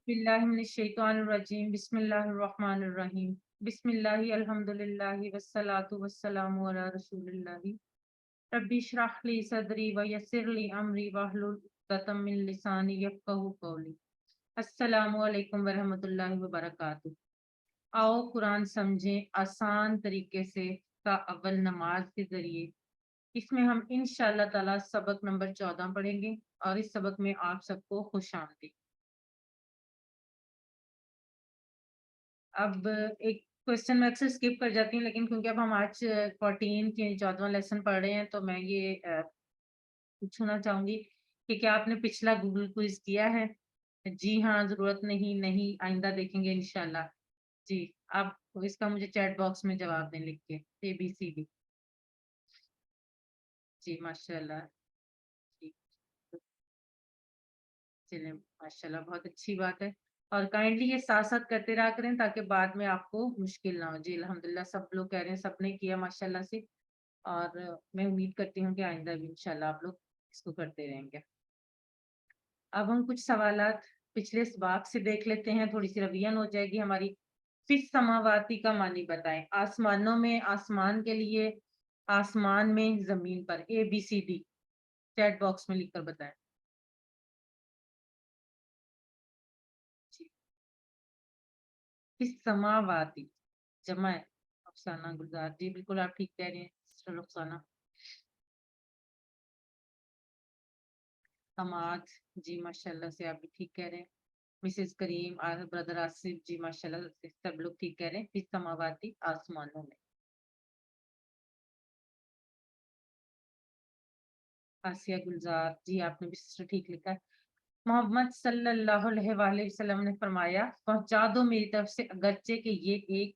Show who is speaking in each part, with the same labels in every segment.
Speaker 1: باللہ من الشیطان الرجیم بسم اللہ الرحمن الرحیم بسم اللہ الحمدللہ والصلاة والسلام علی رسول اللہ ربی اشرح لی صدری ویسر لی امری واحلل عقدۃ من لسانی یفقہوا قولی۔ السلام علیکم ورحمۃ اللہ وبرکاتہ۔ آؤ قرآن سمجھیں آسان طریقے سے کا اول نماز کے ذریعے۔ اس میں ہم انشاءاللہ تعالی سبق نمبر 14 پڑھیں گے اور اس سبق میں آپ سب کو خوش آمدید۔ اب ایک کوشچن میں اکثر اسکپ کر جاتی ہوں، لیکن کیونکہ اب ہم آج 14 کے 14واں لیسن پڑھ رہے ہیں تو میں یہ پوچھنا چاہوں گی کہ کیا آپ نے پچھلا گوگل کوئز کیا ہے؟ جی ہاں، ضرورت نہیں آئندہ دیکھیں گے انشاءاللہ۔ جی آپ اس کا مجھے چیٹ باکس میں جواب دیں لکھ کے ABCD۔ جی ماشاء اللہ، جی چلیں ماشاء اللہ، بہت اچھی بات ہے، اور کائنڈلی یہ ساتھ ساتھ کرتے رہا کریں تاکہ بعد میں آپ کو مشکل نہ ہو۔ جی الحمدللہ سب لوگ کہہ رہے ہیں، سب نے کیا ماشاء اللہ سے، اور میں امید کرتی ہوں کہ آئندہ بھی انشاءاللہ آپ لوگ اس کو کرتے رہیں گے۔ اب ہم کچھ سوالات پچھلے سباق سے دیکھ لیتے ہیں، تھوڑی سی رویان ہو جائے گی ہماری۔ فی السماواتی کا معنی بتائیں۔ آسمانوں میں، آسمان کے لیے، آسمان میں، زمین پر۔ ABCD چیٹ باکس میں لکھ کر بتائیں۔ جی فی السماواتی جمع ہے۔ افسانہ گلزار جی بالکل آپ ٹھیک کہہ رہے ہیں سسٹر افسانہ۔ حماد جی ماشاء اللہ سے آپ بھی ٹھیک کہہ رہے ہیں۔ مسز کریم اور بردر آصف جی ماشاء اللہ سے سب لوگ ٹھیک کہہ رہے ہیں، فی السماواتی آسمانوں میں۔ آسیہ گلزار جی آپ نے بھی سسٹر ٹھیک لکھا ہے۔ محمد صلی اللہ علیہ وآلہ وسلم نے فرمایا، پہنچا دو میری طرف سے اگرچہ کہ یہ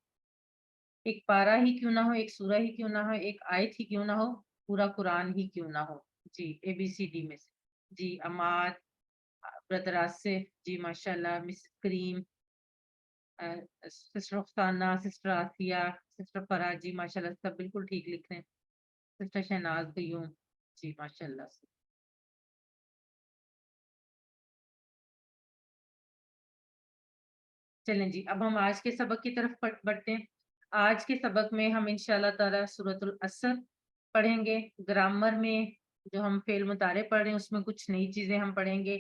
Speaker 1: ایک پارہ ہی کیوں نہ ہو، ایک سورہ ہی کیوں نہ ہو، ایک آیت ہی کیوں نہ ہو، پورا قرآن ہی کیوں نہ ہو۔ جی ABCD میں سے۔ جی اماد، بردر آصف جی ماشاء اللہ، مس کریم، سسٹر افسانہ، سسٹر آسیہ، سسٹر فرا جی ماشاء اللہ سب بالکل ٹھیک لکھ رہے ہیں۔ سسٹر شہناز قیوم جی ماشاء اللہ سے۔ چلیں جی اب ہم آج کے سبق کی طرف بڑھتے ہیں۔ آج کے سبق میں ہم انشاءاللہ تعالی سورۃ العصر پڑھیں گے۔ گرامر میں جو ہم فعل مضارع پڑھ رہے ہیں اس میں کچھ نئی چیزیں ہم پڑھیں گے،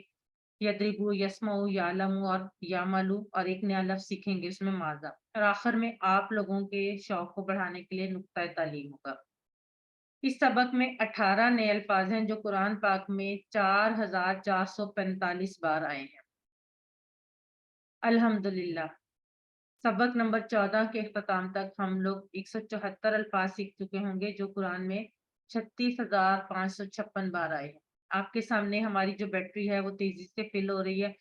Speaker 1: یضربو، یسمعو، یعلمو اور یعملو، اور ایک نیا لفظ سیکھیں گے اس میں ماذا، اور آخر میں آپ لوگوں کے شوق کو بڑھانے کے لیے نقطہ تعلیم ہوگا۔ اس سبق میں 18 نئے الفاظ ہیں جو قرآن پاک میں 4445 بار آئے ہیں۔ الحمدللہ سبق نمبر 14 کے اختتام تک ہم لوگ 174 الفاظ سیکھ چکے ہوں گے جو قرآن میں 36,556 بار آئے ہیں۔ آپ کے سامنے ہماری جو بیٹری ہے وہ تیزی سے فل ہو رہی ہے،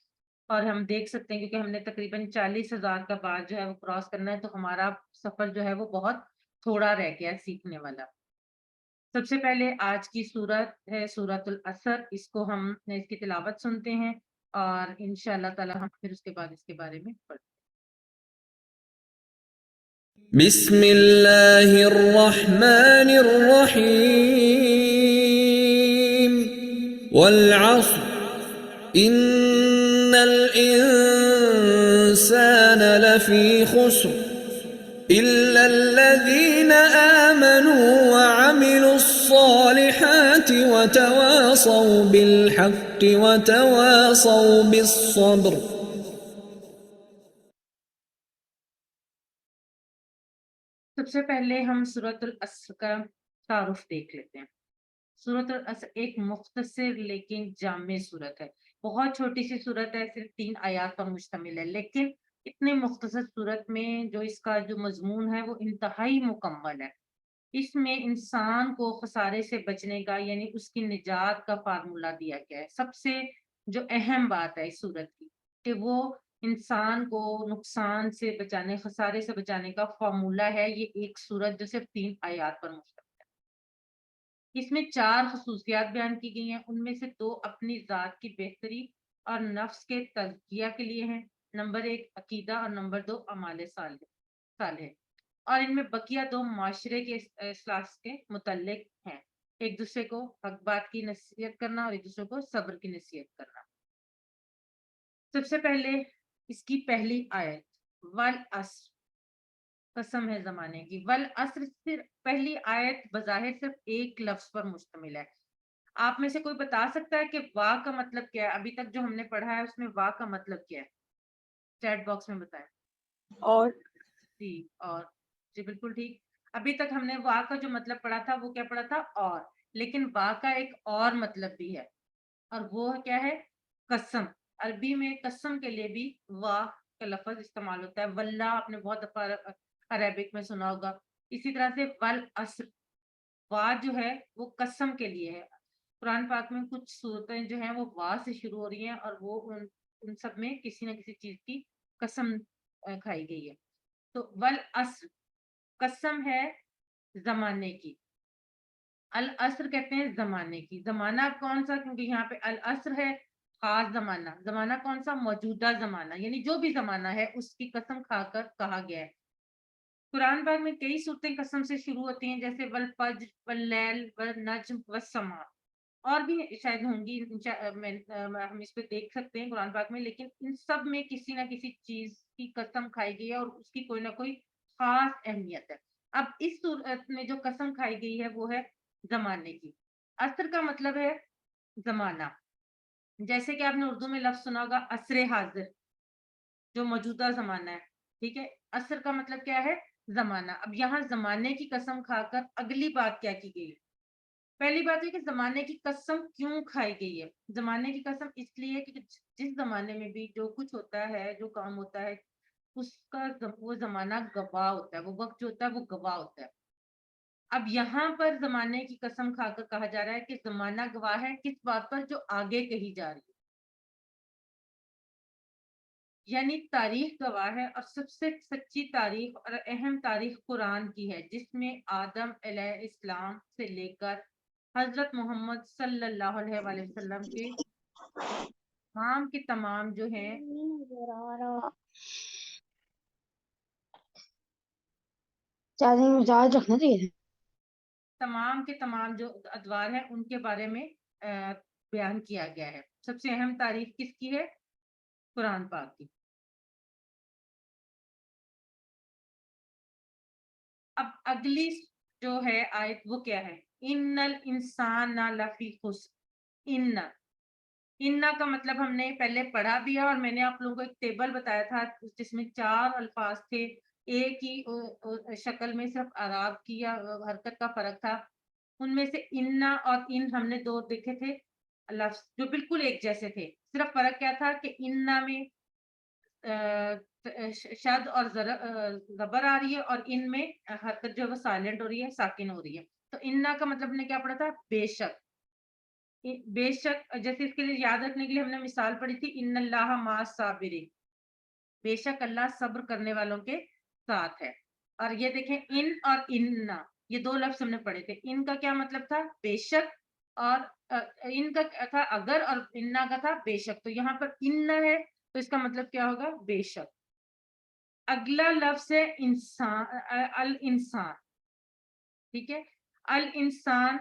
Speaker 1: اور ہم دیکھ سکتے ہیں کیونکہ ہم نے تقریباً 40,000 کا بار جو ہے وہ کراس کرنا ہے، تو ہمارا سفر جو ہے وہ بہت تھوڑا رہ گیا ہے سیکھنے والا۔ سب سے پہلے آج کی سورت ہے سورۃ العصر، اس کو ہم اس کی تلاوت سنتے ہیں اور انشاءاللہ تعالی ہم پھر اس کے بعد اس کے بارے میں پڑھتے ہیں۔
Speaker 2: بسم اللہ الرحمن الرحیم والعصر ان الانسان لفی خسر الا الذین آمنوا وعملوا الصالحات وتواصوا بالحق وتواصوا بالصبر۔
Speaker 1: سب سے پہلے ہم سورۃ العصر کا تعارف دیکھ لیتے ہیں۔ سورۃ العصر ایک مختصر لیکن جامع سورت ہے، بہت چھوٹی سی سورت ہے، صرف 3 آیات پر مشتمل ہے، لیکن اتنے مختصر سورت میں جو اس کا جو مضمون ہے وہ انتہائی مکمل ہے۔ اس میں انسان کو خسارے سے بچنے کا یعنی اس کی نجات کا فارمولہ دیا گیا ہے۔ سب سے جو اہم بات ہے اس سورت کی کہ وہ انسان کو نقصان سے بچانے، خسارے سے بچانے کا فارمولہ ہے۔ یہ ایک سورت جو صرف 3 آیات پر مشتمل ہے۔ اس میں 4 خصوصیات بیان کی گئی ہیں، ان میں سے 2 اپنی ذات کی بہتری اور نفس کے تزکیہ کے لیے ہیں، نمبر 1 عقیدہ اور نمبر 2 اعمال صالح، اور ان میں بقیہ 2 معاشرے کے اصلاح کے متعلق ہیں، ایک دوسرے کو حق بات کی نصیحت کرنا اور ایک دوسرے کو صبر کی نصیحت کرنا۔ سب سے پہلے اس کی پہلی آیت والعصر، قسم ہے زمانے کی. والعصر صرف پہلی آیت بظاہر صرف ایک لفظ پر مشتمل ہے. آپ میں سے کوئی بتا سکتا ہے کہ وا کا مطلب کیا ہے؟ ابھی تک جو ہم نے پڑھا ہے اس میں وا کا مطلب کیا ہے؟ چیٹ باکس میں بتائیں.
Speaker 3: اور
Speaker 1: جی اور جی بالکل ٹھیک. ابھی تک ہم نے وا کا جو مطلب پڑھا تھا وہ کیا پڑھا تھا؟ اور. لیکن وا کا ایک اور مطلب بھی ہے اور وہ کیا ہے؟ قسم. عربی میں قسم کے لیے بھی وا کا لفظ استعمال ہوتا ہے. واللہ آپ نے بہت دفعہ عربک میں سنا ہوگا. اسی طرح سے والعصر، وا جو ہے وہ قسم کے لیے ہے. قرآن پاک میں کچھ صورتیں جو ہیں وہ وا سے شروع ہو رہی ہیں اور وہ ان سب میں کسی نہ کسی چیز کی قسم کھائی گئی ہے. تو والعصر قسم ہے زمانے کی. العصر کہتے ہیں زمانے کی. زمانہ کون سا؟ کیونکہ یہاں پہ العصر ہے خاص زمانہ. زمانہ کون سا؟ موجودہ زمانہ، یعنی جو بھی زمانہ ہے اس کی قسم کھا کر کہا گیا ہے. قرآن پاک میں کئی صورتیں قسم سے شروع ہوتی ہیں، جیسے والفجر واللیل والنجم والسماء. اور بھی شاید ہوں گی، ہم اس پہ دیکھ سکتے ہیں قرآن پاک میں. لیکن ان سب میں کسی نہ کسی چیز کی قسم کھائی گئی ہے اور اس کی کوئی نہ کوئی خاص اہمیت ہے. اب اس صورت میں جو قسم کھائی گئی ہے وہ ہے زمانے کی. عصر کا مطلب ہے زمانہ. جیسے کہ آپ نے اردو میں لفظ سنا ہوگا عصر حاضر، جو موجودہ زمانہ ہے. ٹھیک ہے، عصر کا مطلب کیا ہے؟ زمانہ. اب یہاں زمانے کی قسم کھا کر اگلی بات کیا کی گئی ہے؟ پہلی بات ہے کہ زمانے کی قسم کیوں کھائی گئی ہے؟ زمانے کی قسم اس لیے کہ جس زمانے میں بھی جو کچھ ہوتا ہے، جو کام ہوتا ہے، اس کا وہ زمانہ گواہ ہوتا ہے. وہ وقت جو ہوتا ہے وہ گواہ ہوتا ہے. اب یہاں پر زمانے کی قسم کھا کر کہا جا رہا ہے کہ زمانہ گواہ ہے کس بات پر؟ جو آگے کہی جا رہی ہے. یعنی تاریخ گواہ ہے، اور سب سے سچی تاریخ اور اہم تاریخ قرآن کی ہے، جس میں آدم علیہ السلام سے لے کر حضرت محمد صلی اللہ علیہ وآلہ وسلم کے تمام کے تمام جو ہیں
Speaker 3: چارجنگ چارج رکھنا چاہیے.
Speaker 1: تمام کے تمام جو ادوار ہیں ان کے بارے میں بیان کیا گیا ہے. سب سے اہم تاریخ کس کی ہے؟ قرآن پاک کی. اب اگلی جو ہے آیت وہ کیا ہے؟ ان الانسان لفی خسر. ان کا مطلب ہم نے پہلے پڑھا بھی ہے، اور میں نے آپ لوگوں کو ایک ٹیبل بتایا تھا جس میں 4 الفاظ تھے. ایک ہی شکل میں صرف اعراب کی یا حرکت کا فرق تھا. ان میں سے ان اور ان ہم نے 2 دیکھے تھے لفظ جو بالکل ایک جیسے تھے. صرف فرق کیا تھا کہ ان میں شد اور زبر آ رہی ہے، اور ان میں حرکت جو ہے وہ سائلنٹ ہو رہی ہے، ساکن ہو رہی ہے. تو انا کا مطلب نے کیا پڑھا تھا؟ بے شک. بے شک جیسے اس کے لیے یاد رکھنے کے لیے ہم نے مثال پڑھی تھی ان اللہ مع الصابرین. بے شک اللہ صبر کرنے والوں کے ساتھ ہے. اور یہ دیکھیں ان اور اننا، یہ 2 لفظ ہم نے پڑھے تھے. ان کا کیا مطلب تھا؟ بے شک. اور ان کا تھا اگر، اور اننا کا تھا بے شک. تو یہاں پر اننا ہے تو اس کا مطلب کیا ہوگا؟ بے شک. اگلا لفظ ہے انسان، الانسان. ٹھیک ہے، الانسان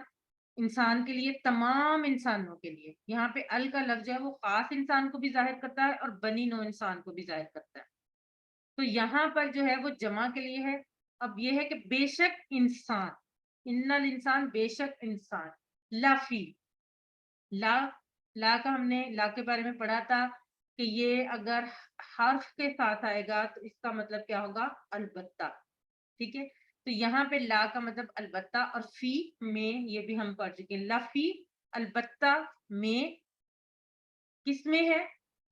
Speaker 1: انسان کے لیے، تمام انسانوں کے لیے. یہاں پہ ال کا لفظ ہے وہ خاص انسان کو بھی ظاہر کرتا ہے اور بنی نوع انسان کو بھی ظاہر کرتا ہے. تو یہاں پر جو ہے وہ جمع کے لیے ہے. اب یہ ہے کہ بے شک انسان، ان الانسان بے شک انسان. لافی، لا کا ہم نے لا کے بارے میں پڑھا تھا کہ یہ اگر حرف کے ساتھ آئے گا تو اس کا مطلب کیا ہوگا؟ البتہ. ٹھیک ہے، تو یہاں پہ لا کا مطلب البتہ، اور فی میں یہ بھی ہم پڑھ چکے ہیں. لفی البتہ میں کس میں ہے؟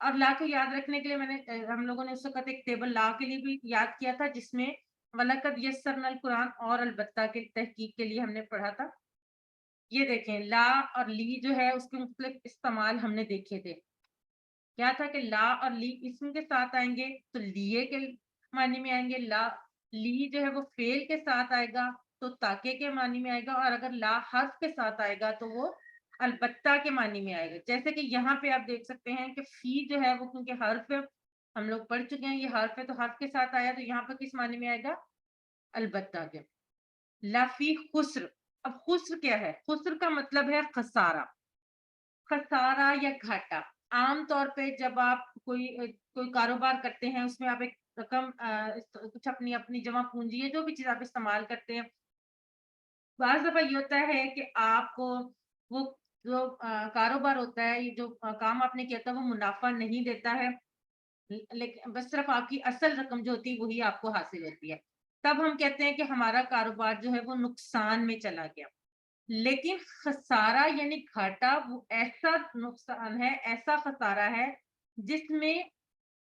Speaker 1: اور لا کو یاد رکھنے کے لیے میں نے ہم لوگوں نے اس وقت ایک ٹیبل لا کے لیے بھی یاد کیا تھا، جس میں وَلَقَدْ يَسَّرْنَا الْقُرْآنَ اور البتہ کے تحقیق کے لیے ہم نے پڑھا تھا. یہ دیکھیں لا اور لی جو ہے اس کے مختلف استعمال ہم نے دیکھے تھے. کیا تھا کہ لا اور لی اسم کے ساتھ آئیں گے تو لیے کے معنی میں آئیں گے. لی جو ہے وہ فعل کے ساتھ آئے گا تو تاکہ کے معنی میں آئے گا. اور اگر لا حرف کے ساتھ آئے گا تو وہ البتہ کے معنی میں آئے گا. جیسے کہ یہاں پہ آپ دیکھ سکتے ہیں کہ فی جو ہے وہ کیونکہ حرف ہم لوگ پڑھ چکے ہیں، یہ حرف ہے تو حرف کے ساتھ آیا تو یہاں پر کس معنی میں آئے گا؟ البتہ کے. لفی خسر. اب خسر کیا ہے؟ خسر کا مطلب ہے خسارہ، خسارہ یا گھاٹا. عام طور پہ جب آپ کوئی کاروبار کرتے ہیں اس میں آپ ایک رقم کچھ اپنی جمع پونجی ہے جو بھی چیز آپ استعمال کرتے ہیں، بعض دفعہ یہ ہوتا ہے کہ آپ کو وہ جو کاروبار ہوتا ہے، یہ جو کام آپ نے کیا تھا وہ منافع نہیں دیتا ہے، لیکن بس صرف آپ کی اصل رقم جو ہوتی ہے وہی آپ کو حاصل ہوتی ہے، تب ہم کہتے ہیں کہ ہمارا کاروبار جو ہے وہ نقصان میں چلا گیا۔ لیکن خسارہ یعنی گھاٹا وہ ایسا نقصان ہے، ایسا خسارہ ہے جس میں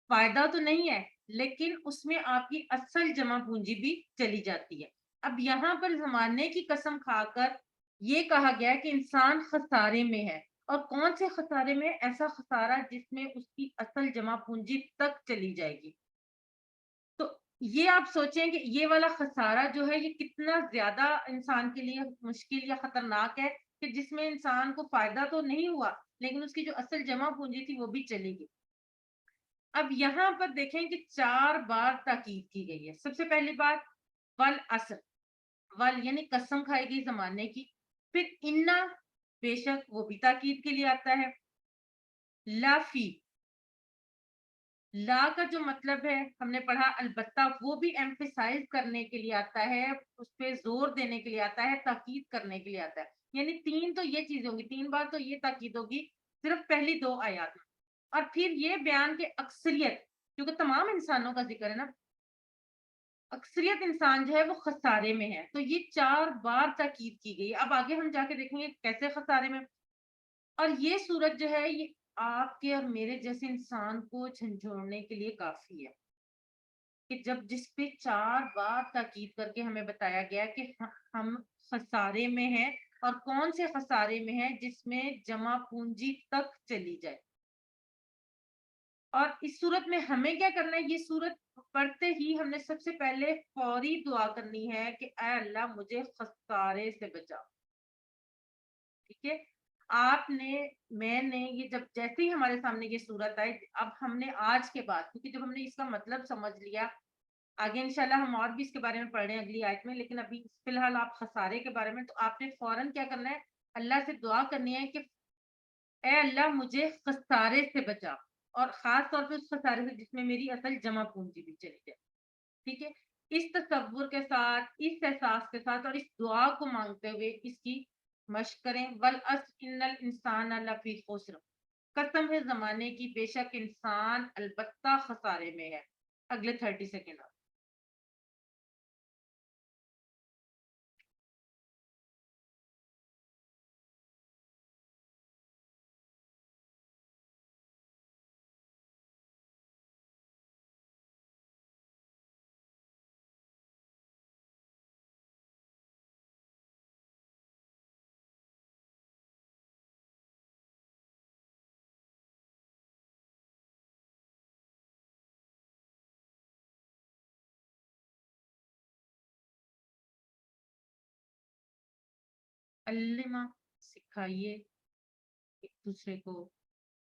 Speaker 1: فائدہ تو نہیں ہے لیکن اس میں آپ کی اصل جمع پونجی بھی چلی جاتی ہے۔ اب یہاں پر زمانے کی قسم کھا کر یہ کہا گیا ہے کہ انسان خسارے میں ہے، اور کون سے خسارے میں؟ ایسا خسارہ جس میں اس کی اصل جمع پونجی تک چلی جائے گی۔ تو یہ آپ سوچیں کہ یہ والا خسارہ جو ہے یہ کتنا زیادہ انسان کے لیے مشکل یا خطرناک ہے، کہ جس میں انسان کو فائدہ تو نہیں ہوا لیکن اس کی جو اصل جمع پونجی تھی وہ بھی چلی گئی۔ اب یہاں پر دیکھیں کہ 4 بار تاکید کی گئی ہے۔ سب سے پہلی بات والعصر، ول یعنی قسم کھائی گئی زمانے کی، پھر انا بے شک وہ بھی تاکید کے لیے آتا ہے، لا فی، لا کا جو مطلب ہے ہم نے پڑھا البتہ، وہ بھی ایمفیسائز کرنے کے لیے آتا ہے، اس پہ زور دینے کے لیے آتا ہے، تاکید کرنے کے لیے آتا ہے، یعنی 3 تو یہ چیزیں ہوگی، 3 بار تو یہ تاکید ہوگی صرف پہلی 2 آیات میں، اور پھر یہ بیان کہ اکثریت، کیونکہ تمام انسانوں کا ذکر ہے نا، اکثریت انسان جو ہے وہ خسارے میں ہے، تو یہ 4 بار تاکید کی گئی۔ اب آگے ہم جا کے دیکھیں گے کیسے خسارے میں، اور یہ صورت جو ہے یہ آپ کے اور میرے جیسے انسان کو جھنجھوڑنے کے لیے کافی ہے، کہ جب جس پہ 4 بار تاکید کر کے ہمیں بتایا گیا کہ ہم خسارے میں ہیں، اور کون سے خسارے میں ہیں؟ جس میں جمع پونجی تک چلی جائے۔ اور اس صورت میں ہمیں کیا کرنا ہے؟ یہ صورت پڑھتے ہی ہم نے سب سے پہلے فوری دعا کرنی ہے کہ اے اللہ مجھے خسارے سے بچا۔ ٹھیک ہے، آپ نے، میں نے، یہ جب جیسے ہی ہمارے سامنے یہ صورت آئی، اب ہم نے آج کے بعد، کیونکہ جب ہم نے اس کا مطلب سمجھ لیا، آگے انشاءاللہ ہم اور بھی اس کے بارے میں پڑھ رہے ہیں اگلی آیت میں، لیکن ابھی فی الحال آپ خسارے کے بارے میں، تو آپ نے فوراً کیا کرنا ہے؟ اللہ سے دعا کرنی ہے کہ اے اللہ مجھے خسارے سے بچا، اور خاص طور پہ اس خسارے سے جس میں میری اصل جمع پونجی بھی چلی جائے۔ ٹھیک ہے، اس تصور کے ساتھ، اس احساس کے ساتھ اور اس دعا کو مانگتے ہوئے اس کی مشق کریں۔ والعصر ان الانسان لفی خسر، قسم ہے زمانے کی بے شک انسان البتہ خسارے میں ہے۔ اگلے 30 سیکنڈ اور۔ علمہ، سکھائیے ایک دوسرے کو،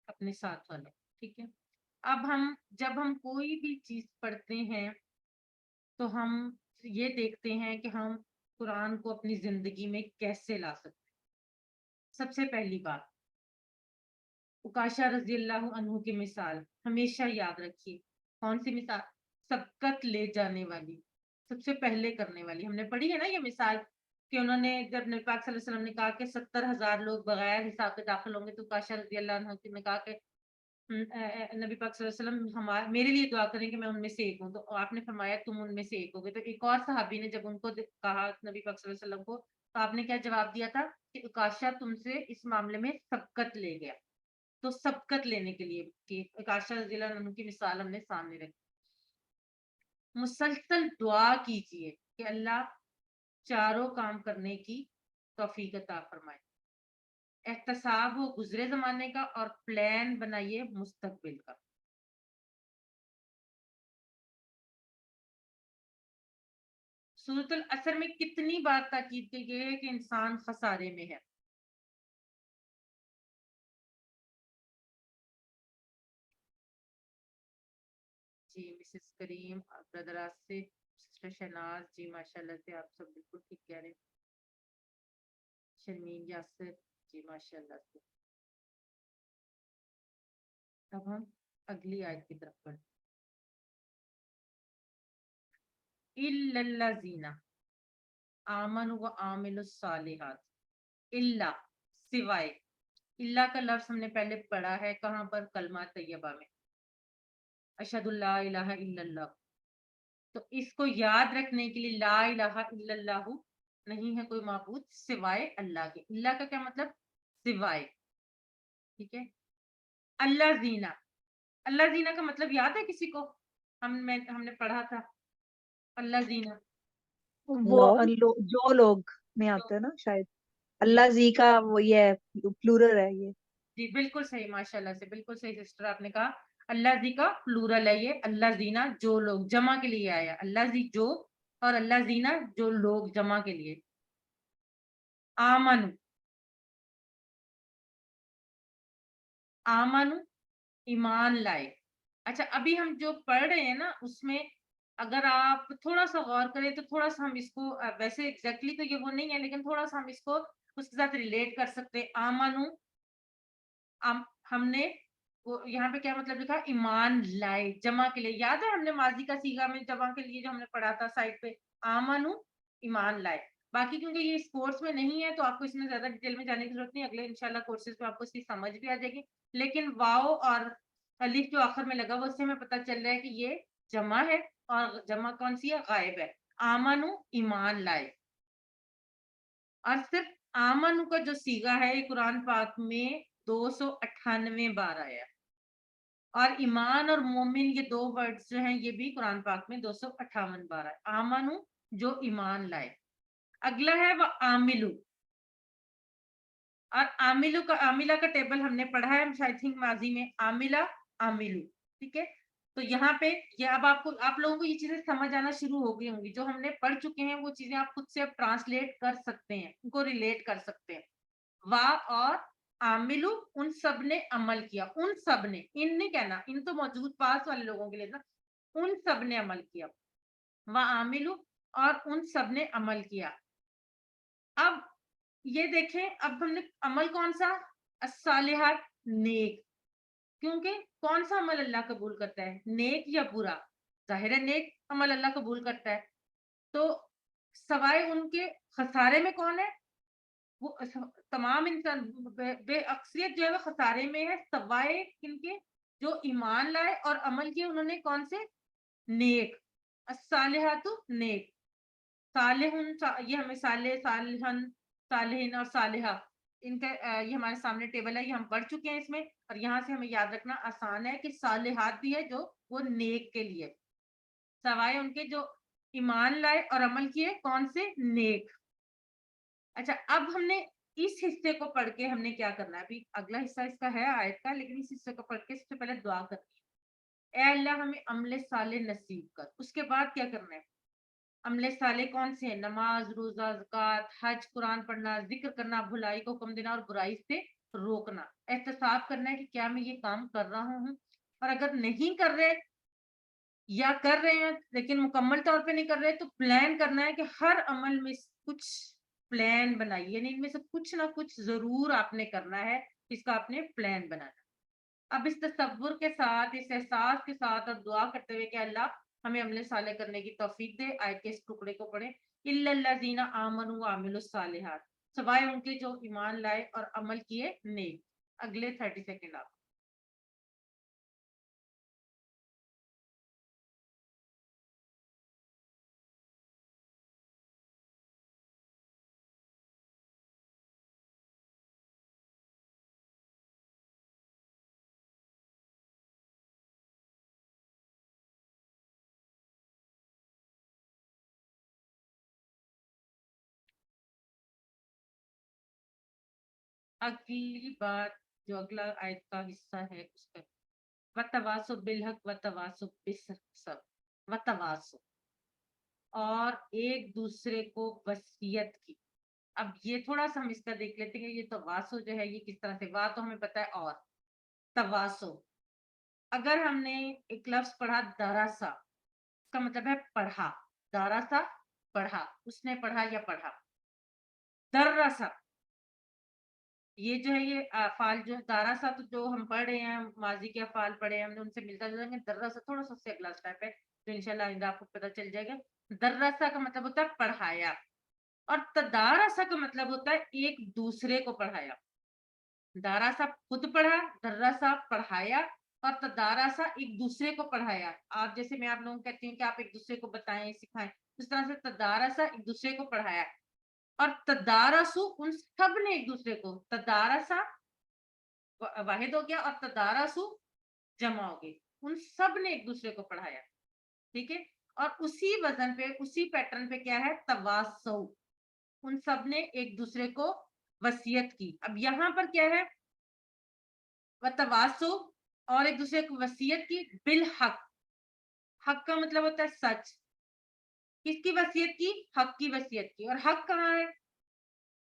Speaker 1: اپنے ساتھ والوں، ٹھیک ہے۔ اب جب ہم کوئی بھی چیز پڑھتے ہیں تو ہم یہ دیکھتے ہیں کہ ہم قرآن کو اپنی زندگی میں کیسے لا سکتے ہیں۔ سب سے پہلی بات، عکاشہ رضی اللہ عنہ کی مثال ہمیشہ یاد رکھیے۔ کون سی مثال؟ سبقت لے جانے والی، سب سے پہلے کرنے والی۔ ہم نے پڑھی ہے نا یہ مثال، کہ انہوں نے جب نبی پاک صلی اللہ علیہ وسلم نے کہا کہ 70,000 لوگ بغیر حساب کے داخل ہوں گے، تو عکاشہ رضی اللہ عنہ نے کہا کہ نبی پاک صلی اللہ علیہ وسلم میرے لیے دعا کریں کہ میں ان میں سے ایک ہوں، تو آپ نے فرمایا تم ان میں سے ایک ہوگے۔ تو ایک اور صحابی نے جب ان کو کہا نبی پاک صلی اللہ علیہ وسلم کو، تو آپ نے کیا جواب دیا تھا؟ کہ عکاشہ تم سے اس معاملے میں سبقت لے گیا۔ تو سبقت لینے کے لیے کہ عکاشہ رضی اللہ عنہ کی مثال ہم نے سامنے رکھی۔ مسلسل دعا کیجئے کہ اللہ چاروں کام کرنے کی توفیق عطا فرمائے۔ احتساب ہو گزرے زمانے کا، اور پلان بنائیے مستقبل کا۔ سورۃ العصر میں کتنی بار تاکید کی گئی ہے کہ انسان خسارے میں ہے؟ جی مسز کریم، بردر آصف، سسٹر شہناز، جی ماشاءاللہ سے آپ سب بالکل ٹھیک کہہ رہے ہیں۔ شرمین یاسر، جی ماشاءاللہ سے۔ اب ہم اگلی آیت کی طرف بڑھیں. اِلَّا الَّذِينَ آمَنُوا وَعَمِلُوا الصَّالِحَاتِ. اللہ سوائے. اللہ کا لفظ ہم نے پہلے پڑھا ہے کہاں پر؟ کلمہ طیبہ میں. اشہد اللہ الہ الا اللہ. تو اس کو یاد رکھنے کے لیے لا الہ الا اللہ نہیں ہے کوئی معبود سوائے اللہ کے. اللہ کا کیا مطلب؟ سوائے. ٹھیک ہے. اللہ زینہ. اللہ زینہ کا مطلب یاد ہے کسی کو؟ ہم نے پڑھا تھا اللہ زینہ.
Speaker 4: وہ
Speaker 3: لوگ
Speaker 4: جو لوگ میں آتا ہے نا شاید. اللہ زی کا وہ یہ ہے پلورل ہے یہ.
Speaker 1: جی بالکل صحیح، ماشاء اللہ سے بالکل صحیح سسٹر آپ نے کہا. اللہ زی کا پلورل ہے یہ. اللہ زینہ جو لوگ، جمع کے لیے آیا. اللہ زی جو، اور اللہ زینہ جو لوگ، جمع کے لیے. آمن. آمن ایمان لائے. اچھا ابھی ہم جو پڑھ رہے ہیں نا اس میں اگر آپ تھوڑا سا غور کریں تو تھوڑا سا ہم اس کو ویسے ایگزیکٹلی تو یہ وہ نہیں ہے لیکن تھوڑا سا ہم اس کو اس کے ساتھ ریلیٹ کر سکتے ہیں. آمنو ہم نے وہ یہاں پہ کیا مطلب لکھا؟ ایمان لائے، جمع کے لیے. یاد ہے ہم نے ماضی کا صیغہ میں جمع کے لیے جو ہم نے پڑھا تھا سائڈ پہ، آمنو ایمان لائے. باقی کیونکہ یہ اس کورس میں نہیں ہے تو آپ کو اس میں زیادہ ڈیٹیل میں جانے کی ضرورت نہیں. اگلے انشاءاللہ کورسز میں آپ کو اس کی سمجھ بھی آ جائے گی. لیکن واو اور الف جو آخر میں لگا وہ اس سے ہمیں پتہ چل رہا ہے کہ یہ جمع ہے اور جمع کون سی ہے؟ غائب ہے. آمنو ایمان لائے. اور صرف آمنو کا جو صیغہ ہے یہ قرآن پاک میں 298 بار آیا. اور ایمان اور مومن یہ دو ورڈز جو ہیں یہ بھی قرآن پاک میں 258 بار آئے. آمنو جو ایمان لائے. اگلا ہے وہ عاملو. اور عاملہ کا ٹیبل ہم نے پڑھا ہے آئی تھنک ماضی میں. عاملہ عاملو. ٹھیک ہے. تو یہاں پہ یہ اب آپ لوگوں کو یہ چیزیں سمجھ آنا شروع ہو گئی ہوں گی. جو ہم نے پڑھ چکے ہیں وہ چیزیں آپ خود سے اب ٹرانسلیٹ کر سکتے ہیں، ان کو ریلیٹ کر سکتے ہیں. وا اور عاملو ان سب نے عمل کیا. ان سب نے، ان نہیں کہنا، ان تو موجود پاس والے لوگوں کے لیے نا. ان سب نے عمل کیا. وا عاملو اور ان سب نے عمل کیا. اب یہ دیکھیں اب ہم نے عمل کون سا؟ الصالحات نیک. کیونکہ کون سا عمل اللہ قبول کرتا ہے؟ نیک یا برا؟ ظاہر ہے نیک عمل اللہ قبول کرتا ہے. تو سوائے ان کے خسارے میں کون ہے؟ وہ تمام انسان بے اکثریت جو ہے وہ خسارے میں ہے سوائے ان کے جو ایمان لائے اور عمل کیے. انہوں نے کون سے؟ نیک. الصالحات نیک. صالحن یہ ہمیں صالح، صالحن، صالحین اور صالحہ ان کا یہ ہمارے سامنے ٹیبل ہے، یہ ہم پڑھ چکے ہیں اس میں. اور یہاں سے ہمیں یاد رکھنا آسان ہے کہ صالحات بھی ہے جو وہ نیک کے لیے، سوائے ان کے جو ایمان لائے اور عمل کیے کون سے؟ نیک. اچھا اب ہم نے اس حصے کو پڑھ کے ہم نے کیا کرنا ہے؟ ابھی اگلا حصہ اس کا ہے آیت کا، لیکن اس حصے کو پڑھ کے سب سے پہلے دعا کرنی ہے. اے اللہ ہمیں عمل صالح نصیب کر. اس کے بعد کیا کرنا ہے؟ عمل صالح کون سے ہیں؟ نماز، روزہ، زکوٰۃ، حج، قرآن پڑھنا، ذکر کرنا، بھلائی کو حکم دینا اور برائی سے روکنا. احتساب کرنا ہے کہ کیا میں یہ کام کر رہا ہوں، اور اگر نہیں کر رہے یا کر رہے ہیں لیکن مکمل طور پہ نہیں کر رہے تو پلان کرنا ہے کہ ہر عمل میں کچھ پلان بنائیے. یعنی ان میں سے کچھ نہ کچھ ضرور آپ نے کرنا ہے، اس کا آپ نے پلان بنانا. اب اس تصور کے ساتھ، اس احساس کے ساتھ اور دعا کرتے ہوئے کہ اللہ ہمیں عمل صالح کرنے کی توفیق دے، آیت کے اس ٹکڑے کو پڑھیں. الا الذین آمنوا وعملوا الصالحات، سوائے ان کے جو ایمان لائے اور عمل کیے نیک. اگلے 30 سیکنڈ آپ. اگلی بات جو اگلا آیت کا حصہ ہے اس کا وتواصوا بالحق وتواصوا بالصبر. وتواصوا اور ایک دوسرے کو وصیت کی. اب یہ تھوڑا سا ہم اس کا دیکھ لیتے ہیں. یہ تواصو جو ہے یہ کس طرح سے؟ وا تو ہمیں پتا ہے، اور تواصو اگر ہم نے ایک لفظ پڑھا دراسا، اس کا مطلب ہے پڑھا. دراسا پڑھا، اس نے پڑھا یا پڑھا. دراسا یہ جو ہے یہ افعال جو دارا سا تو جو ہم پڑھ رہے ہیں ماضی کے افعال پڑھے ہیں ہم نے ان سے ملتا جلتا ہے. درسا تھوڑا سا اس سے اگلا اسٹیپ ہے جو انشاءاللہ آئندہ آپ کو پتہ چل جائے گا. درسا کا مطلب ہوتا ہے پڑھایا اور تدارسا کا مطلب ہوتا ہے ایک دوسرے کو پڑھایا. داراسا خود پڑھا, درسا پڑھایا اور تدارسا ایک دوسرے کو پڑھایا. آپ جیسے میں آپ لوگوں کو کہتی ہوں کہ آپ ایک دوسرے کو بتائیں سکھائیں, اس طرح سے تدارسا ایک دوسرے کو پڑھایا. اور تدارسو ان سب نے ایک دوسرے کو, تدارسا واحد ہو گیا اور تدارسو جمع ہو گئی, ان سب نے ایک دوسرے کو پڑھایا. ٹھیک ہے, اور اسی وزن پہ اسی پیٹرن پہ کیا ہے تواصو, ان سب نے ایک دوسرے کو وصیت کی. اب یہاں پر کیا ہے وتواصو اور ایک دوسرے کو وصیت کی بالحق. حق کا مطلب ہوتا ہے سچ. کس کی وصیت کی؟ حق کی وصیت کی. اور حق کہاں ہے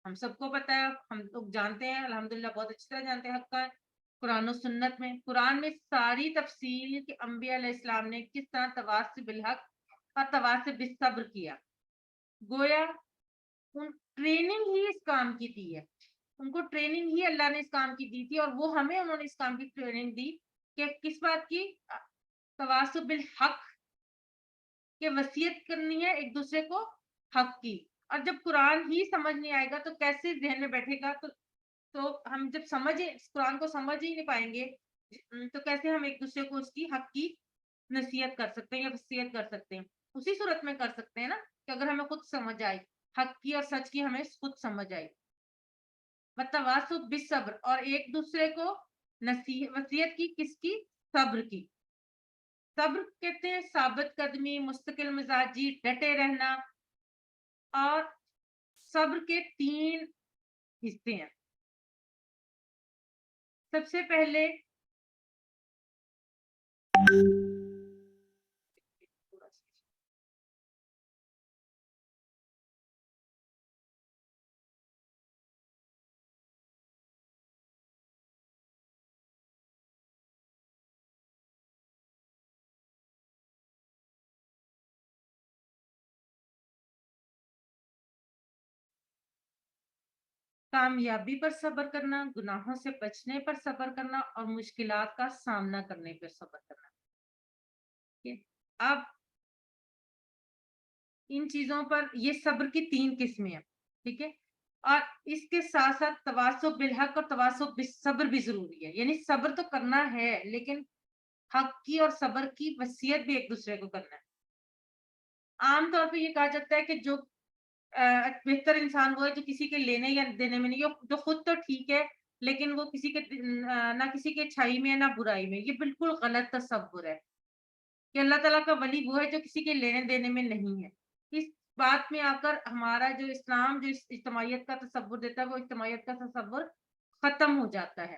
Speaker 1: ہم سب کو پتا ہے, ہم لوگ جانتے ہیں الحمدللہ, بہت اچھی طرح جانتے ہیں حق کا ہے. قرآن و سنت میں, قرآن میں ساری تفصیل کہ انبیاء علیہ السلام نے کس طرح تواصی بالحق اور تواصی بالصبر کیا. گویا ان ٹریننگ ہی اس کام کی دی ہے, ان کو ٹریننگ ہی اللہ نے اس کام کی دی تھی, اور وہ ہمیں انہوں نے اس کام کی ٹریننگ دی کہ کس بات کی, تواصی بالحق, کہ وصیت کرنی ہے ایک دوسرے کو حق کی. اور جب قرآن ہی سمجھ نہیں آئے گا تو کیسے ذہن میں بیٹھے گا, تو ہم جب قرآن کو سمجھ ہی نہیں پائیں گے تو کیسے ہم ایک دوسرے کو اس کی حق کی نصیحت کر سکتے ہیں یا وصیت کر سکتے ہیں. اسی صورت میں کر سکتے ہیں نا کہ اگر ہمیں خود سمجھ آئے, حق کی اور سچ کی ہمیں خود سمجھ آئے. وتواصوا بالصبر, اور ایک دوسرے کو وصیت کی کس کی, صبر کی. صبر کہتے ہیں ثابت قدمی, مستقل مزاجی, ڈٹے رہنا. اور صبر کے 3 حصے ہیں. سب سے پہلے کامیابی پر صبر کرنا, گناہوں سے بچنے پر صبر کرنا, اور مشکلات کا سامنا کرنے پر صبر کرنا. اب ان چیزوں پر یہ صبر کی 3 قسمیں ہیں. ٹھیک ہے, اور اس کے ساتھ ساتھ تواصو بالحق اور تواصو بالصبر بھی ضروری ہے. یعنی صبر تو کرنا ہے لیکن حق کی اور صبر کی وصیت بھی ایک دوسرے کو کرنا ہے. عام طور پہ یہ کہا جاتا ہے کہ جو بہتر انسان وہ ہے جو کسی کے لینے یا دینے میں نہیں, جو خود تو ٹھیک ہے لیکن وہ کسی کے نہ کسی کے اچھائی میں نہ برائی میں. یہ بالکل غلط تصور ہے کہ اللہ تعالیٰ کا ولی وہ ہے جو کسی کے لینے دینے میں نہیں ہے. اس بات میں آ کر ہمارا جو اسلام جو اس اجتماعیت کا تصور دیتا ہے وہ اجتماعیت کا تصور ختم ہو جاتا ہے.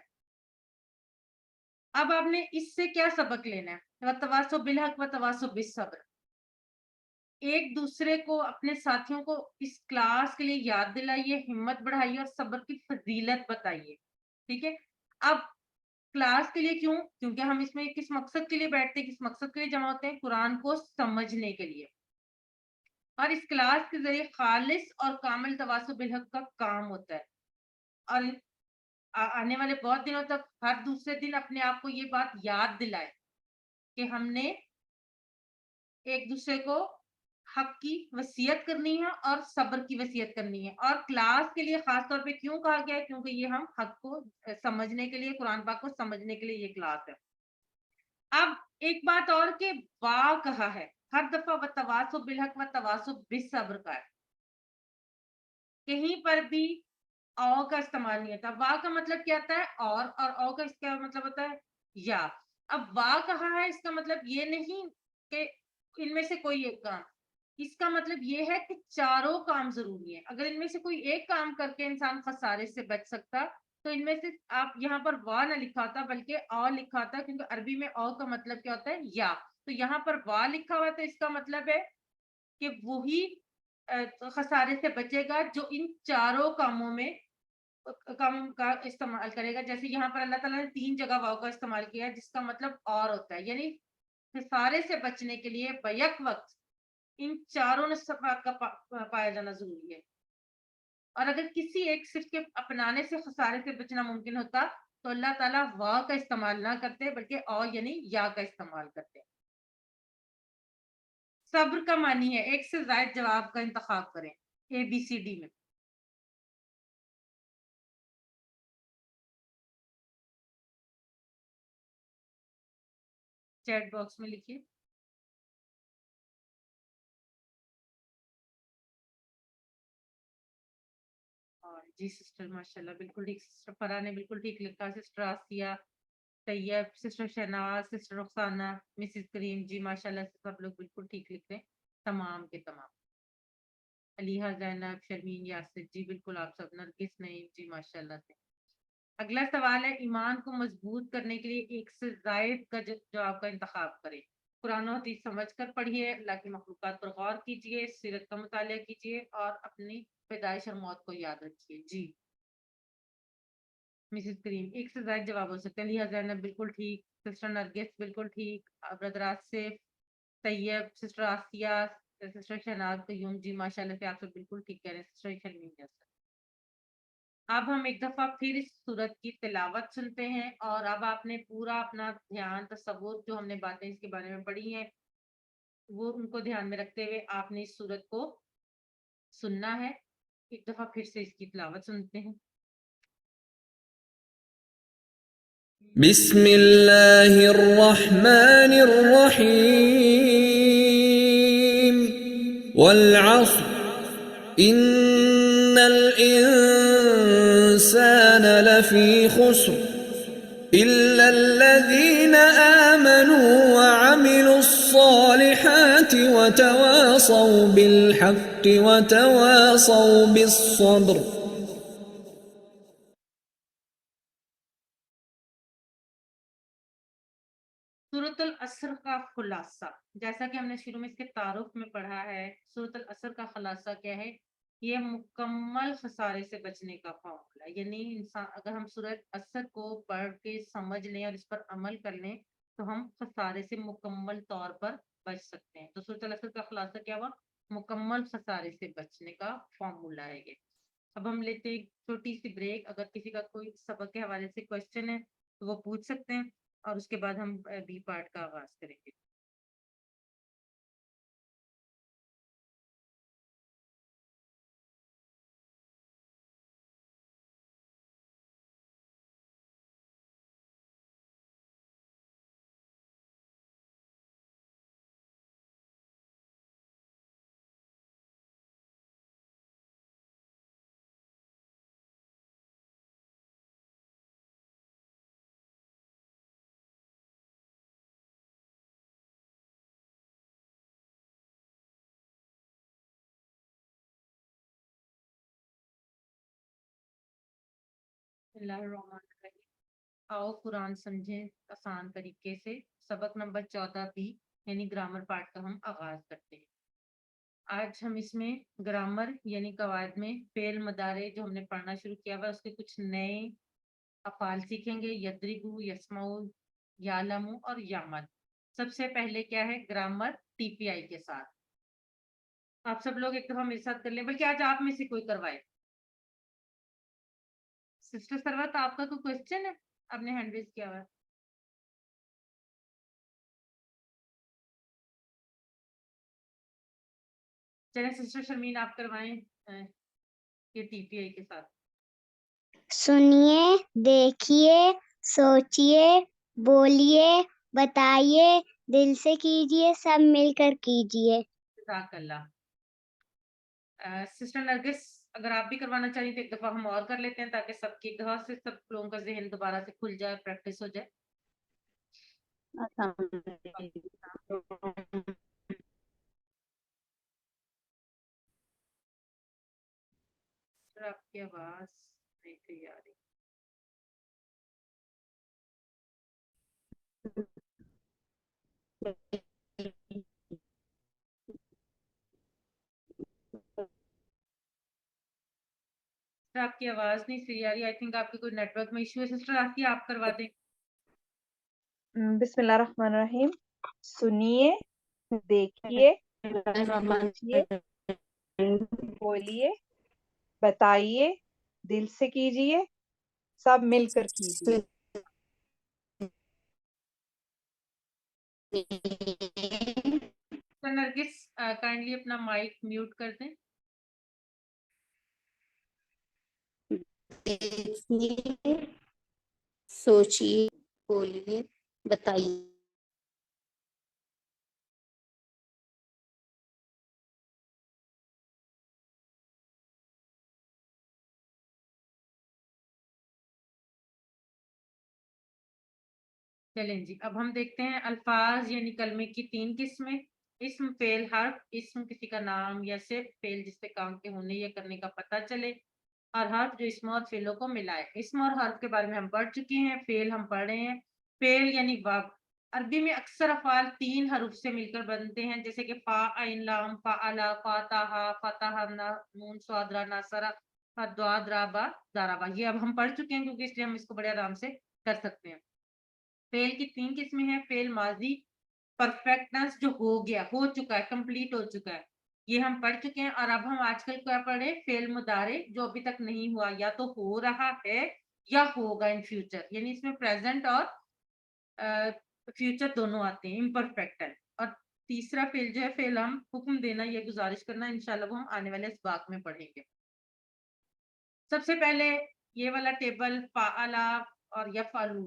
Speaker 1: اب آپ نے اس سے کیا سبق لینا ہے, وتواصوا بالحق وتواصوا بالصبر. ایک دوسرے کو, اپنے ساتھیوں کو اس کلاس کے لیے یاد دلائیے, ہمت بڑھائیے اور صبر کی فضیلت بتائیے. ٹھیک ہے, اب کلاس کے لیے کیوں, کیونکہ ہم اس میں کس مقصد کے لیے بیٹھتے ہیں, کس مقصد کے لیے جمع ہوتے ہیں, قرآن کو سمجھنے کے لیے. اور اس کلاس کے ذریعے خالص اور کامل تواصل بالحق کا کام ہوتا ہے. اور آنے والے بہت دنوں تک ہر دوسرے دن اپنے آپ کو یہ بات یاد دلائے کہ ہم نے ایک دوسرے کو حق کی وصیت کرنی ہے اور صبر کی وصیت کرنی ہے. اور کلاس کے لیے خاص طور پہ کیوں کہا گیا ہے, کیونکہ یہ ہم حق کو سمجھنے کے لیے, قرآن پاک کو سمجھنے کے لیے یہ کلاس ہے. اب ایک بات اور کہ وا کہا ہے, ہر دفعہ وتواصوا بالحق وتواصوا بالصبر کا ہے, کہیں پر بھی او کا استعمال نہیں ہوتا. وا کا مطلب کیا ہوتا ہے اور او کا اس کا مطلب ہوتا ہے یا. اب وا کہا ہے اس کا مطلب یہ نہیں کہ ان میں سے کوئی ایک کام, اس کا مطلب یہ ہے کہ چاروں کام ضروری ہیں. اگر ان میں سے کوئی ایک کام کر کے انسان خسارے سے بچ سکتا تو ان میں سے آپ یہاں پر وا نہ لکھا تھا بلکہ او لکھا تھا, کیونکہ عربی میں او کا مطلب کیا ہوتا ہے یا. تو یہاں پر وا لکھا ہوا تو اس کا مطلب ہے کہ وہی خسارے سے بچے گا جو ان چاروں کاموں میں کام کا استعمال کرے گا. جیسے یہاں پر اللہ تعالیٰ نے 3 جگہ واو کا استعمال کیا ہے جس کا مطلب اور ہوتا ہے, یعنی خسارے سے بچنے کے لیے بیک وقت ان چاروں نصفات کا پایا جانا ضروری ہے. اور اگر کسی ایک صرف کے اپنانے سے خسارے سے بچنا ممکن ہوتا تو اللہ تعالیٰ وا کا استعمال نہ کرتے بلکہ او یعنی یا کا استعمال کرتے. صبر کا معنی ہے ایک سے زائد جواب کا انتخاب کریں ABCD میں. چیٹ باکس میں لکھیے. اور جی سسٹر ماشاء اللہ بالکل ٹھیک. سسٹر فرا نے بالکل ٹھیک لکھا. Sister Asiya, Tayyab, sister Shahnaz, sister Rukhsana, Mrs Karim, ji ماشاء اللہ سے سب لوگ بالکل ٹھیک لکھ رہے ہیں تمام کے تمام. علیحہ, زینب, شرمین, یاسر, جی بالکل آپ سب. نرگس, نعیم, جی ماشاء اللہ سے. اگلا سوال ہے ایمان کو مضبوط کرنے کے لیے ایک سے زائد کا جواب کا انتخاب کریں. قرآن و حدیث سمجھ کر پڑھیے, اللہ کی مخلوقات پر غور کیجیے, سیرت کا مطالعہ کیجیے اور اپنی پیدائش اور موت کو یاد رکھیے. جی مسز کریم ایک سے زائد جواب ہو سکتے ہیں. لیہ زینب بالکل ٹھیک, سسٹر نرگس بالکل ٹھیک, برادر آصف, طیب, سسٹر آسیہ, سسٹر شہناز قیوم, جی ماشاء اللہ سے آپ سب بالکل ٹھیک کہہ رہے ہیں. سسٹر شرمین جیسا. اب ہم ایک دفعہ پھر اس سورت کی تلاوت سنتے ہیں اور اب آپ نے پورا اپنا دھیان تصور جو ہم نے باتیں اس کے بارے میں پڑھی ہیں وہ ان کو دھیان میں رکھتے ہوئے آپ نے اس سورت کو سننا ہے. ایک دفعہ پھر سے اس کی تلاوت سنتے ہیں.
Speaker 2: بسم اللہ الرحمن الرحیم والعصر ان الانسان لفی خسر الا الذین آمنوا وعملوا الصالحات وتواصوا بالحق وتواصوا بالصبر.
Speaker 1: سورۃ العصر کا خلاصہ, جیسا کہ ہم نے شروع میں اس کے تعارف میں پڑھا ہے, سورۃ العصر کا خلاصہ کیا ہے؟ یہ مکمل خسارے سے بچنے کا فارمولا ہے. یعنی انسان اگر ہم سورۃ العصر کو پڑھ کے سمجھ لیں اور اس پر عمل کر لیں تو ہم خسارے سے مکمل طور پر بچ سکتے ہیں. تو سورۃ العصر کا خلاصہ کیا ہوا؟ مکمل خسارے سے بچنے کا فارمولا ہے یہ. اب ہم لیتے ہیں ایک چھوٹی سی بریک. اگر کسی کا کوئی سبق کے حوالے سے کوشچن ہے تو وہ پوچھ سکتے ہیں اور اس کے بعد ہم بی پارٹ کا آغاز کریں گے. اللہ الرحمن الرحیم. آؤ قرآن سمجھیں آسان طریقے سے. سبق نمبر 14 بھی یعنی گرامر پارٹ کا ہم آغاز کرتے ہیں. آج ہم اس میں گرامر یعنی قواعد میں فعل مضارع جو ہم نے پڑھنا شروع کیا ہوا اس کے کچھ نئے افعال سیکھیں گے. یضربو, یسمعو, یعلمو اور یعمل. سب سے پہلے کیا ہے؟ گرامر TPI کے ساتھ. آپ سب لوگ ایک دفعہ میرے ساتھ کر لیں, بلکہ آج آپ میں سے کوئی کروائے. سسٹر سروت آپ کا کوئی کوشچن ہے؟ آپ نے ہینڈ ریز کیا ہوا ہے. چلیں سسٹر شرمین آپ کروائیں یہ TPI کے ساتھ.
Speaker 3: سنیے, دیکھیے, سوچیے, بولیے, بتائیے, دل سے کیجیے, سب مل کر کیجیے.
Speaker 1: جزاک اللہ. سسٹر نرگس اگر آپ بھی کروانا چاہیں تو ایک دفعہ ہم اور کر لیتے ہیں تاکہ سب کی ایک دفعہ سے سب لوگوں کا ذہن دوبارہ سے کھل جائے, پریکٹس ہو جائے. سر آپ کی آواز نہیں صحیح آ رہی. سر آپ کی آواز نہیں صحیح آ رہی. آئی تھنک آپ کی کوئی نیٹ ورک میں ایشو ہے. سسٹر آسیہ آپ کروا دیں.
Speaker 4: بسم اللہ الرحمن الرحیم. سنیے, دیکھیے, سوچیے, بولیے, بتائیے دل سے کیجیے سب مل کر کیجیے.
Speaker 1: تو نرگس کائنڈلی اپنا مائک میوٹ کر دیں.
Speaker 5: دیکھیے سوچیے بولیے بتائیے.
Speaker 1: چلیں جی اب ہم دیکھتے ہیں الفاظ یعنی کلمے کی 3 قسمیں. اسم، فعل، حرف. اسم کسی کا نام یا صرف فعل جس پہ کام کے ہونے یا کرنے کا پتہ چلے، اور حرف جو اسم اور فعلوں کو ملائے. اسم اور حرف کے بارے میں ہم پڑھ چکے ہیں. فعل ہم پڑھ رہے ہیں. فعل یعنی ورب. عربی میں اکثر افعال 3 حروف سے مل کر بنتے ہیں، جیسے کہ فا، عین، لام، فعلا، فاتحا، فتحنا، نون، صاد، را، ناصرہ، فدعا، درابا، دارابا. یہ اب ہم پڑھ چکے ہیں کیونکہ اس لیے ہم اس کو بڑے آرام سے کر سکتے ہیں. فعل کی 3 قسمیں ہیں. فعل ماضی پرفیکٹنس جو ہو گیا، ہو چکا ہے، کمپلیٹ ہو چکا ہے، یہ ہم پڑھ چکے ہیں. اور اب ہم آج کل کیا پڑھے؟ فعل مضارع جو ابھی تک نہیں ہوا، یا تو ہو رہا ہے یا ہوگا ان فیوچر، یعنی اس میں پریزنٹ اور فیوچر دونوں آتے ہیں، امپرفیکٹ ہے. اور تیسرا فعل جو ہے فعل ہم حکم دینا یا گزارش کرنا، انشاءاللہ وہ ہم آنے والے اسباق میں پڑھیں گے. سب سے پہلے یہ والا ٹیبل فعلا اور یفعلو،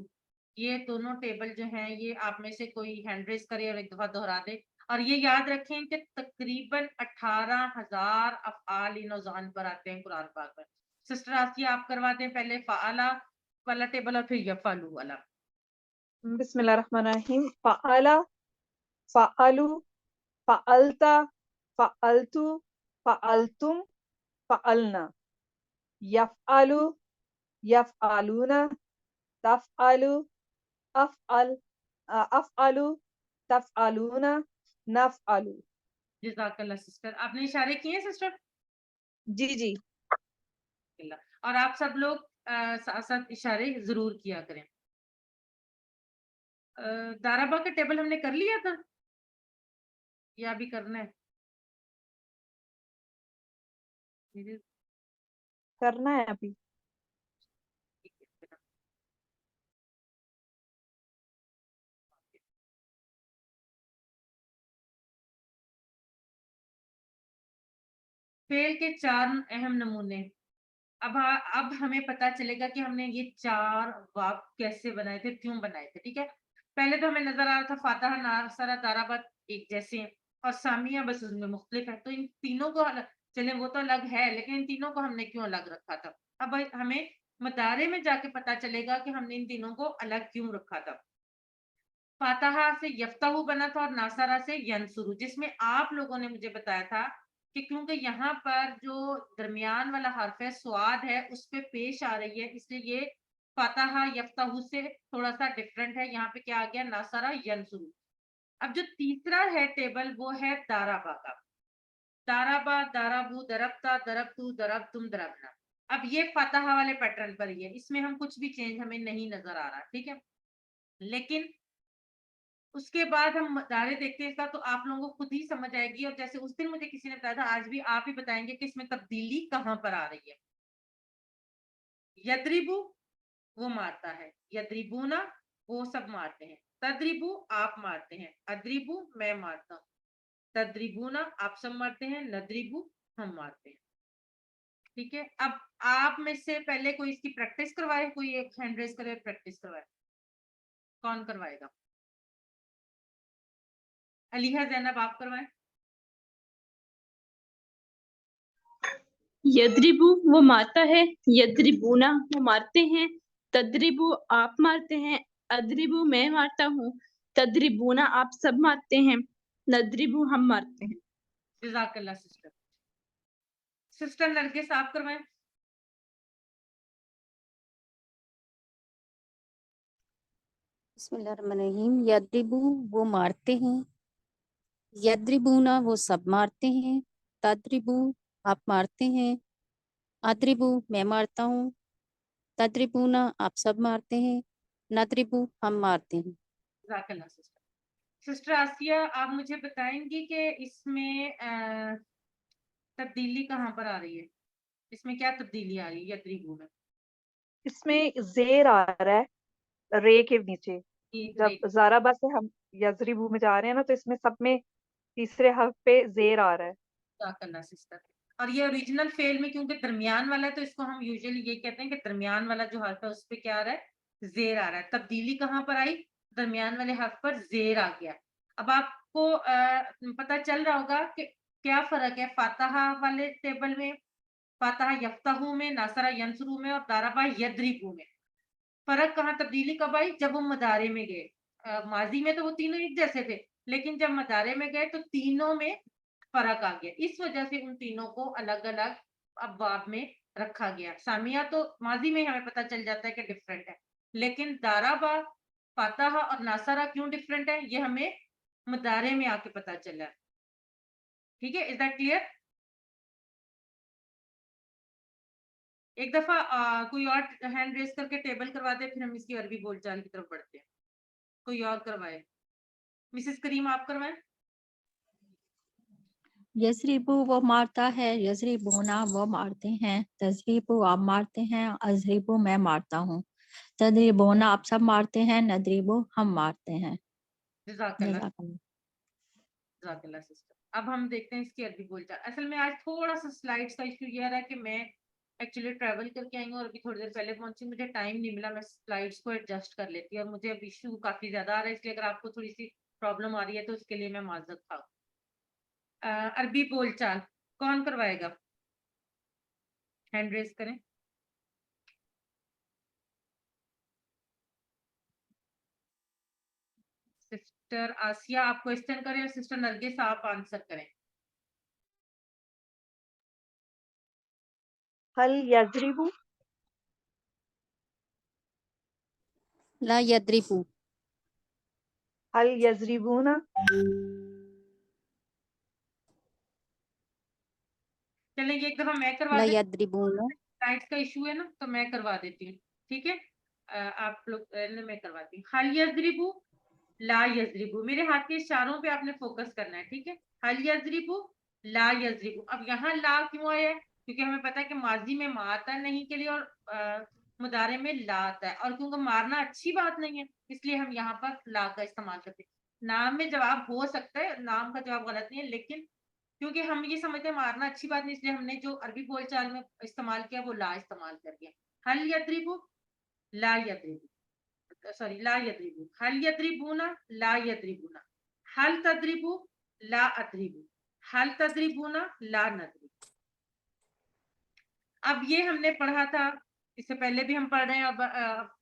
Speaker 1: یہ دونوں ٹیبل جو ہیں یہ آپ میں سے کوئی ہینڈ ریز کرے اور ایک دفعہ دہرا دے. اور یہ یاد رکھیں کہ تقریباً 18,000 افعال ان اوزان پر آتے ہیں قرآن پاک میں. سسٹر آسیہ آپ کروا دیں پہلے فعلا والا ٹیبل اور پھر یفعلو والا.
Speaker 4: بسم اللہ الرحمن الرحیم. فعلا، فعلو، فعلتا، فعلتو، فعلتم، فعلنا. یفعلو، یفعلون، تفعلو، افعل، افعلو، تفعلون، نفعلو.
Speaker 1: جزاک اللہ سسٹر. آپ نے اشارے کیے ہیں سسٹر؟
Speaker 4: جی جی.
Speaker 1: اور آپ سب لوگ ساتھ ساتھ اشارے ضرور کیا کریں. دارابا کا ٹیبل ہم نے کر لیا تھا یا ابھی کرنا ہے؟
Speaker 4: کرنا ہے ابھی.
Speaker 1: فعل کے 4 اہم نمونے. اب ہمیں پتا چلے گا کہ ہم نے یہ 4 واب کیسے بنائے تھے، کیوں بنائے تھے. ٹھیک ہے، پہلے تو ہمیں نظر آ رہا تھا فاتحہ، ناصرہ، دارابت ایک جیسے ہیں، اور سامیہ بس اس میں مختلف ہے. تو ان تینوں کو چلیں وہ تو الگ ہے، لیکن ان تینوں کو ہم نے کیوں الگ رکھا تھا؟ اب ہمیں مدارے میں جا کے پتا چلے گا کہ ہم نے ان تینوں کو الگ کیوں رکھا تھا. فاتحہ سے یفتح بنا تھا اور ناصرہ سے ینصرو، جس میں آپ لوگوں نے مجھے بتایا تھا کہ کیونکہ یہاں پر جو درمیان والا حرف ہے سواد ہے اس پہ پیش آ رہی ہے، اس لیے یہ فاتحہ یفتح سے تھوڑا سا ڈفرنٹ ہے. یہاں پہ کیا آ گیا؟ ناصرہ ینصرو. اب جو تیسرا ہے ٹیبل وہ ہے دارابا کا. دارابا، دارابو، دربتا، دربتو، دربتم، دربنا. اب یہ فاتحہ والے پیٹرن پر ہی ہے، اس میں ہم کچھ بھی چینج ہمیں نہیں نظر آ رہا. ٹھیک ہے، لیکن اس کے بعد ہم مدارے دیکھتے ہیں اس کا تو آپ لوگوں کو خود ہی سمجھ آئے گی. اور جیسے اس دن مجھے کسی نے بتایا تھا، آج بھی آپ ہی بتائیں گے کہ اس میں تبدیلی کہاں پر آ رہی ہے. یدریبو وہ مارتا ہے، یدریبونا وہ سب مارتے ہیں، تدریبو آپ مارتے ہیں، ادریبو میں مارتا ہوں، تدریبونا آپ سب مارتے ہیں، ندریبو ہم مارتے ہیں. ٹھیک ہے، اب آپ میں سے پہلے کوئی اس کی پریکٹس کروائے، کوئی ایک ہینڈ ریز کرے پریکٹس کروائے. کون کروائے گا؟ علیحہ زینب آپ کروائیں.
Speaker 6: یدربو وہ مارتا ہے، یدربونا وہ مارتے ہیں، تدربو آپ مارتے ہیں، ادربو میں مارتا ہوں، تدربونا آپ سب مارتے ہیں، ندربو ہم مارتے ہیں.
Speaker 1: جزاک اللہ سسٹر. سسٹر نرگس آپ کروائیں.
Speaker 5: بسم اللہ الرحمن الرحیم. یدربو وہ مارتے ہیں، یدربونا وہ سب مارتے ہیں، تدربو آپ مارتے ہیں، ادربو میں مارتا ہوں، تدربونا آپ سب مارتے ہیں، ندربو ہم مارتے ہیں.
Speaker 1: جزاک اللہ سسٹر. سسٹر آسیہ آپ مجھے بتائیں گی کہ اس میں تبدیلی کہاں پر آ رہی ہے؟ اس میں کیا تبدیلی آ رہی ہے یدریبو میں؟
Speaker 4: اس میں زیر آ رہا ہے رے کے نیچے.
Speaker 1: یہ
Speaker 4: جب زارابا سے ہم یزریبو میں جا رہے ہیں نا تو اس میں سب میں تیسرے حرف پہ زیر آ رہا ہے.
Speaker 1: کرنا سسٹر. اور یہ اوریجنل فیل میں کیونکہ درمیان والا ہے تو اس کو ہم یوزلی یہ کہتے ہیں کہ درمیان والا جو حرف ہے اس پہ کیا آ رہا ہے؟ زیر آ رہا ہے. تبدیلی کہاں پر آئی؟ درمیان والے حرف پر زیر آ گیا. اب آپ کو پتا چل رہا ہوگا کہ کیا فرق ہے فاتحہ والے ٹیبل میں، فاتحہ یفتحو میں، ناصرہ ینصرو میں اور ضربہ یضربو میں. فرق کہاں، تبدیلی کب آئی؟ جب وہ مضارع میں گئے. ماضی میں تو وہ تینوں ایک جیسے تھے، لیکن جب مضارع میں گئے تو تینوں میں فرق آ گیا. اس وجہ سے ان تینوں کو الگ الگ ابواب میں رکھا گیا. سامیہ تو ماضی میں ہمیں پتہ چل جاتا ہے کہ ڈفرینٹ ہے، لیکن ضربہ، فاتحہ اور ناصرہ کیوں ڈفرینٹ ہے یہ ہمیں مضارع میں آ کے پتہ چلا. ٹھیک ہے، از دیٹ کلیئر؟ ایک دفعہ کوئی اور ہینڈ ریز کر کے ٹیبل کروا دے، پھر ہم اس کی عربی بول چال کی طرف بڑھتے ہیں. کوئی اور کروائے؟ مسز کریم آپ کروائیں.
Speaker 7: یزریبو وہ مارتا ہے، یزریبونا وہ مارتے ہیں، تزریبو آپ مارتے ہیں، ازریبو میں مارتا ہوں، تدریبونا آپ سب مارتے ہیں، ندریبو ہم مارتے ہیں.
Speaker 1: جزاک اللہ.
Speaker 7: جزاک اللہ.
Speaker 1: جزاک اللہ سسٹر. اب ہم دیکھتے ہیں اس کی عربی بول چال. اصل میں آج تھوڑا سا سلائڈس کا ایشو یہ رہا ہے کہ میں ایکچولی ٹریول کر کے آئی ہوں اور ابھی تھوڑی دیر پہلے پہنچی، مجھے ٹائم نہیں ملا میں سلائڈس کو ایڈجسٹ کر لیتی، اور مجھے اب ایشو کافی زیادہ آ رہا ہے، اس لیے اگر آپ کو تھوڑی سی پرابلم آ رہی ہے تو اس کے لیے میں معذرت خواہ. عربی بول چال کون کروائے گا؟ ہینڈ ریز کریں. سسٹر آسیہ آپ کوسچن کریں اور سسٹر نرگس آپ آنسر کریں.
Speaker 4: هل یضربو؟
Speaker 5: لا یدریبو.
Speaker 4: هل یضربون؟
Speaker 1: چلیں یہ ایک دفعہ میں کروا
Speaker 5: لا
Speaker 1: دیتی
Speaker 5: یدریبون.
Speaker 1: ہوں، سلائڈس کا ایشو ہے نا تو میں کروا دیتی ہوں. ٹھیک ہے، آپ لوگ میں کرواتی ہوں. حل یضربو، لا یضربو. میرے ہاتھ کے اشاروں پہ آپ نے فوکس کرنا ہے. ٹھیک ہے، حل یضربو، لا یضربو. اب یہاں لا کیوں آیا ہے؟ کیونکہ ہمیں پتا ہے کہ ماضی میں ما آتا ہے نہیں کے لیے اور مضارع میں لا آتا ہے، اور کیونکہ مارنا اچھی بات نہیں ہے اس لیے ہم یہاں پر لا کا استعمال کرتے ہیں. نام میں جواب ہو سکتا ہے، نام کا جواب غلط نہیں ہے، لیکن کیونکہ ہم یہ سمجھتے ہیں مارنا اچھی بات نہیں اس لیے ہم نے جو عربی بول چال میں استعمال کیا وہ لا استعمال کر دیا. حل یضربو، لا یضربو، سوری لا یضربو. حل یضربونا، لا یضربونا. حل تضربو، لا اضربو. حل تضربونا، لا نضرب. اب یہ ہم نے پڑھا تھا، اس سے پہلے بھی ہم پڑھ رہے ہیں. اب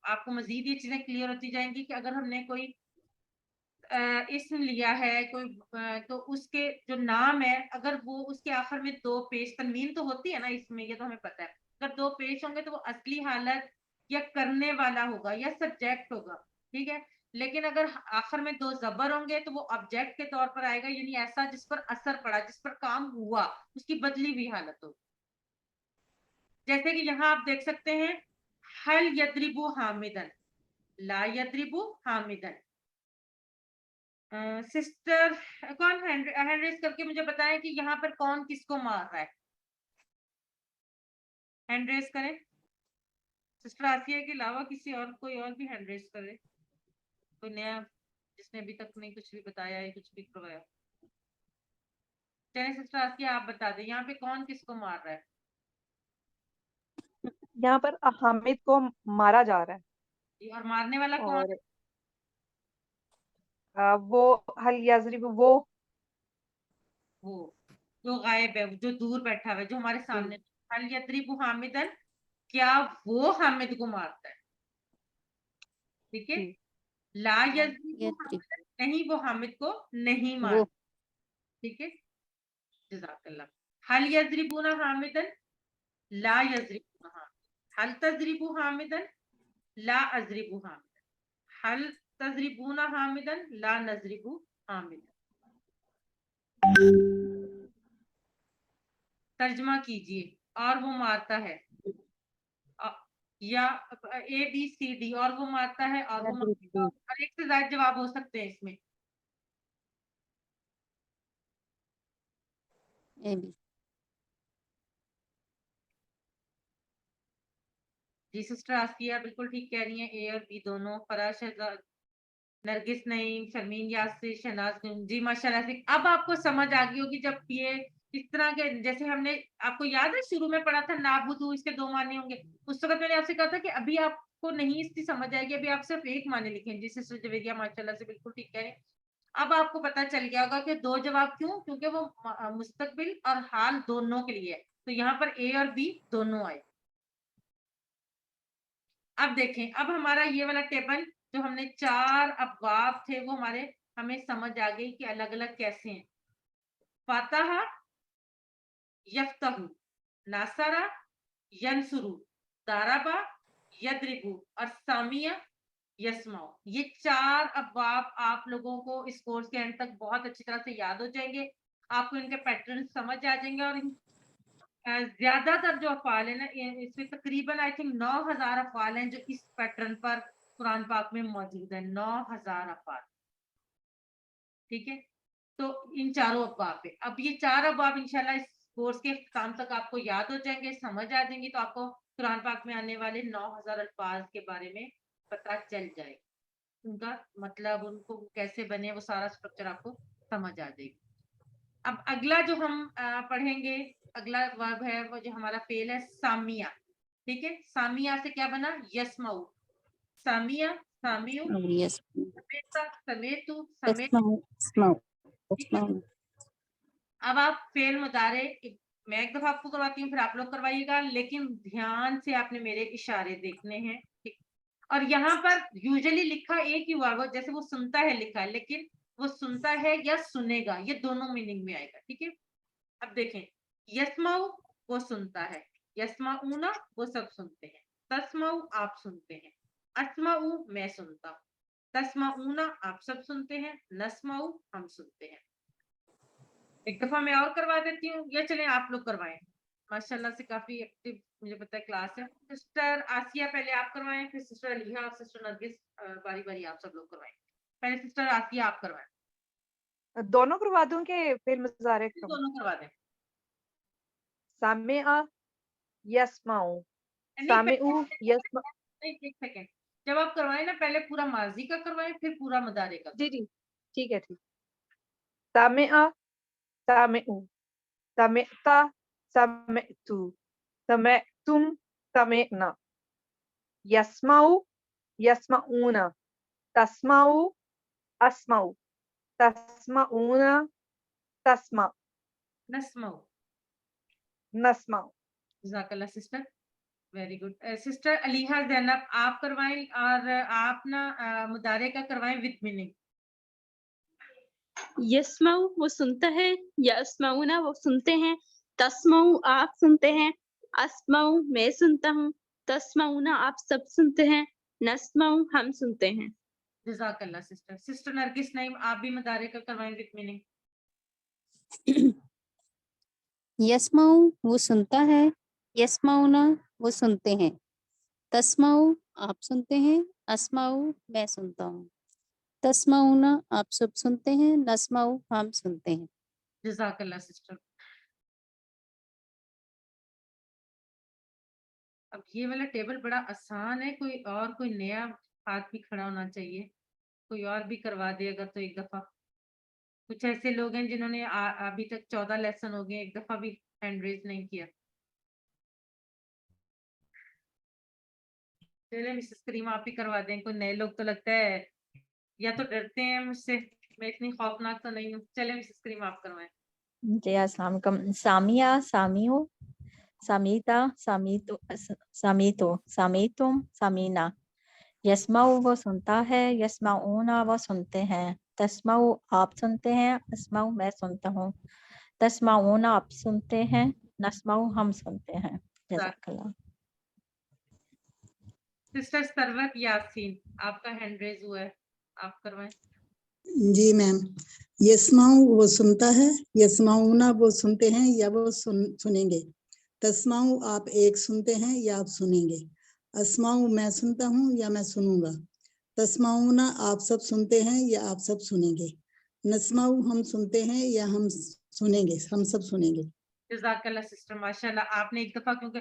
Speaker 1: آپ کو مزید یہ چیزیں کلیئر ہوتی جائیں گی کہ اگر ہم نے کوئی اسم لیا ہے کوئی تو اس کے جو نام ہے اگر وہ اس کے آخر میں دو پیش، تنوین تو ہوتی ہے نا اس میں، یہ تو ہمیں پتہ ہے. اگر دو پیش ہوں گے تو وہ اصلی حالت یا کرنے والا ہوگا یا سبجیکٹ ہوگا. ٹھیک ہے، لیکن اگر آخر میں دو زبر ہوں گے تو وہ آبجیکٹ کے طور پر آئے گا، یعنی ایسا جس پر اثر پڑا، جس پر کام ہوا، اس کی بدلی ہوئی حالت ہوگی. جیسے کہ یہاں آپ دیکھ سکتے ہیں حل یضربو حامدن، لا یضربو حامدن. سسٹر کون ہینڈ ریز کر کے مجھے بتائیں کہ یہاں پر کون کس کو مار رہا ہے. ہینڈ ریز کریں. سسٹر آسیہ کے علاوہ کسی اور کوئی اور بھی ہینڈ ریز کرے، کوئی نیا جس نے ابھی تک نہیں کچھ بھی بتایا ہے کچھ بھی کروایا. چلیں سسٹر آسیہ آپ بتا دیں یہاں پہ کون کس کو مار رہا ہے.
Speaker 4: یہاں پر حامد کو مارا جا رہا ہے
Speaker 1: اور مارنے والا کون
Speaker 4: اور وہ حل یضربو
Speaker 1: وہ جو غائب ہے، جو دور بیٹھا ہوا ہے، جو ہمارے سامنے. حل یضربو حامدن، کیا وہ حامد کو مارتا ہے. ٹھیک ہے،
Speaker 4: جی.
Speaker 1: لا یضربو حامدن، نہیں وہ حامد کو نہیں
Speaker 5: وہ
Speaker 1: مارتا. ٹھیک ہے، جزاک اللہ. حل یضربون حامدن، لا یضربون حامدن. حل تضربو حامدن، لا اضربو حامدن. حل تضربون حامدن، لا نضربو حامدن. ترجمہ کیجئے. اور وہ مارتا ہے یا اے بی سی ڈی، اور وہ مارتا ہے اور وہ مارتا ہے. اور ایک سے زائد جواب ہو سکتے ہیں اس میں.
Speaker 5: اے بی.
Speaker 1: جی سسٹر آسیہ بالکل ٹھیک کہہ رہی ہیں, اے اور بی دونوں. فرا شہزاد, نرگس نعیم, شرمین یاسر, شہناز نعیم. جی ماشاءاللہ سے اب آپ کو سمجھ آ گئی ہوگی جب یہ اس طرح کے, جیسے ہم نے آپ کو یاد ہے شروع میں پڑھا تھا نابودو, اس کے 2 معنی ہوں گے. اس وقت میں نے آپ سے کہا تھا کہ ابھی آپ کو نہیں اس کی سمجھ آئے گی, ابھی آپ صرف ایک معنی لکھیں. جی سسٹر جویریہ ماشاءاللہ سے بالکل ٹھیک کہہ رہے ہیں. اب آپ کو پتا چل گیا ہوگا کہ 2 جواب کیوں, کیونکہ وہ مستقبل اور حال دونوں کے لیے ہے, تو یہاں پر اے اور بی دونوں آئے. اب دیکھیں, اب ہمارا یہ والا ٹیبل جو ہم نے 4 ابواب تھے وہ ہمیں سمجھ آ گئی کہ الگ الگ کیسے ہیں. فاتح, یفتح, ناصرہ, ینصرو, داربا, یدربو اور سامیہ, یسمعو. یہ 4 ابواب آپ لوگوں کو اس کورس کے اینڈ تک بہت اچھی طرح سے یاد ہو جائیں گے. آپ کو ان کے پیٹرن سمجھ آ جائیں گے, اور زیادہ تر جو افعال ہیں نا, اس میں تقریباً آئی تھنک 9000 افعال ہیں جو اس پیٹرن پر قرآن پاک میں موجود ہیں. 9000 افعال, ٹھیک ہے. تو ان 4 ابواب پہ, اب یہ 4 ابواب انشاءاللہ اس کورس کے اختتام تک آپ کو یاد ہو جائیں گے, سمجھ آ جائیں گے, تو آپ کو قرآن پاک میں آنے والے 9000 الفاظ کے بارے میں پتہ چل جائے گا, ان کا مطلب, ان کو کیسے بنے, وہ سارا اسٹرکچر آپ کو سمجھ آ جائے گی. اب اگلا جو ہم پڑھیں گے, اگلا ورب ہے وہ جو ہمارا فعل ہے سامیہ, ٹھیک ہے. سامیہ سے کیا بنا, یسمعو. سامیہ, سامیو,
Speaker 5: Yes.
Speaker 1: سمیتا, سمیتو, سمیت. ٹھیک ہے. اب آپ فعل مضارع, میں ایک دفعہ آپ کو کرواتی ہوں, پھر آپ لوگ کروائیے گا, لیکن دھیان سے آپ نے میرے اشارے دیکھنے ہیں. اور یہاں پر یوزلی لکھا ایک ہی ہوا, وہ جیسے وہ سنتا ہے لکھا ہے, لیکن وہ سنتا ہے یا سنے گا, یہ دونوں میننگ میں آئے گا. ٹھیک ہے. اب دیکھیں, یسمعو وہ سنتا ہے, یسمعون وہ سب سنتے ہیں, تسمعو آپ سنتے ہیں, اسمعو میں سنتا ہوں, تسمعون آپ سب سنتے ہیں, نسمعو ہم سنتے ہیں. ایک دفعہ میں اور کروا دیتی ہوں, یا چلیں آپ لوگ کروائیں. ماشاءاللہ سے کافی ایکٹیو مجھے پتا ہے کلاس ہے. سسٹر آسیہ پہلے آپ کروائیں, پھر سسٹر علیحہ اور سسٹر نرگس باری باری آپ سب لوگ کروائیں. پہلے سسٹر آسیہ آپ کروائیں.
Speaker 4: دونوں کروا دوں کہ فعل مضارع کا؟
Speaker 1: دونوں کروا دیں.
Speaker 4: سامع, یسمعو,
Speaker 1: نہیں,
Speaker 4: سامعو, یسمع.
Speaker 1: ایک سیکنڈ, جب آپ کروائیں نا پہلے پورا ماضی کا کروائیں, پھر پورا مضارع کا.
Speaker 4: جی جی ٹھیک ہے, ٹھیک. سامع, سامعو, سمعتا, سمعتو, سمعتم, سمعنا. یسمعو, یسمعون, تسمعو, اسمعو, تسمعون, تسمع,
Speaker 1: نسمعو.
Speaker 4: نسمع.
Speaker 1: جزاک اللہ سسٹر, ویری گڈ. سسٹر علیحہ زینب آپ کروائیں, اور آپ نا مضارع کا کروائیں وتھ میننگ.
Speaker 6: یسمعو وہ سنتا ہے, یسمعونا وہ سنتے ہیں, تسمعو آپ سنتے ہیں, اسمعو میں سنتا ہوں, تسمعونا آپ سب سنتے ہیں, نسمعو ہم سنتے ہیں.
Speaker 1: جزاک اللہ سسٹر. سسٹر نرگس نعیم آپ بھی مضارع کا کروائیں وتھ میننگ.
Speaker 5: یسمعو وہ سنتا ہے, یسمعونا وہ سنتے ہیں, تسمعو آپ سنتے ہیں, اسمعو میں سنتا ہوں, تسمعونا آپ سب سنتے ہیں, نسمعو ہم سنتے ہیں.
Speaker 1: جزاک اللہ سسٹر. اب یہ والا ٹیبل بڑا آسان ہے, کوئی نیا ہاتھ بھی کھڑا ہونا چاہیے, کوئی اور بھی کروا دے اگر تو ایک دفعہ. کچھ ایسے لوگ ہیں جنہوں نے ابھی تک 14 لیسن ہو گئے, ایک دفعہ بھی ہینڈ ریز نہیں کیا. چلے مسز کریم آپ ہی کروا دیں, کوئی نئے لوگ تو لگتا ہے یا تو ڈرتے ہیں مجھ سے, میں اتنی خوفناک تو نہیں ہوں. چلے مسز کریم آپ کروائیں.
Speaker 7: جی السلام علیکم. سامیہ, سامیو, سامیتا, سامیتو, سامیتو, سامیتم, سامینا. یسمعو وہ سنتا ہے, یسمعونا وہ سنتے ہیں, تسمعو آپ سنتے ہیں, اسمعو میں سنتا ہوں, تسمعونا آپ سنتے ہیں, نسمعو ہم سنتے ہیں. جزاک اللہ.
Speaker 1: سسٹر سروت یاسین آپ کا ہینڈ ریز ہوا ہے, آپ کروائیں.
Speaker 8: جی میم. یسمعو وہ سنتا ہے, یسمعونا وہ سنتے ہیں یا وہ سنیں گے, تسمعو آپ ایک سنتے ہیں یا آپ سنیں گے, اسمعو میں سنتا ہوں یا میں سنوں گا, تسمعونا آپ سب سنتے ہیں یا آپ سب سنیں گے, نسمعو ہم سنتے ہیں یا ہم سنیں گے, ہم سب سنیں گے.
Speaker 1: جزاک اللہ سسٹر, ماشاء اللہ آپ نے ایک دفعہ کیونکہ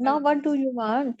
Speaker 7: Now what do you want?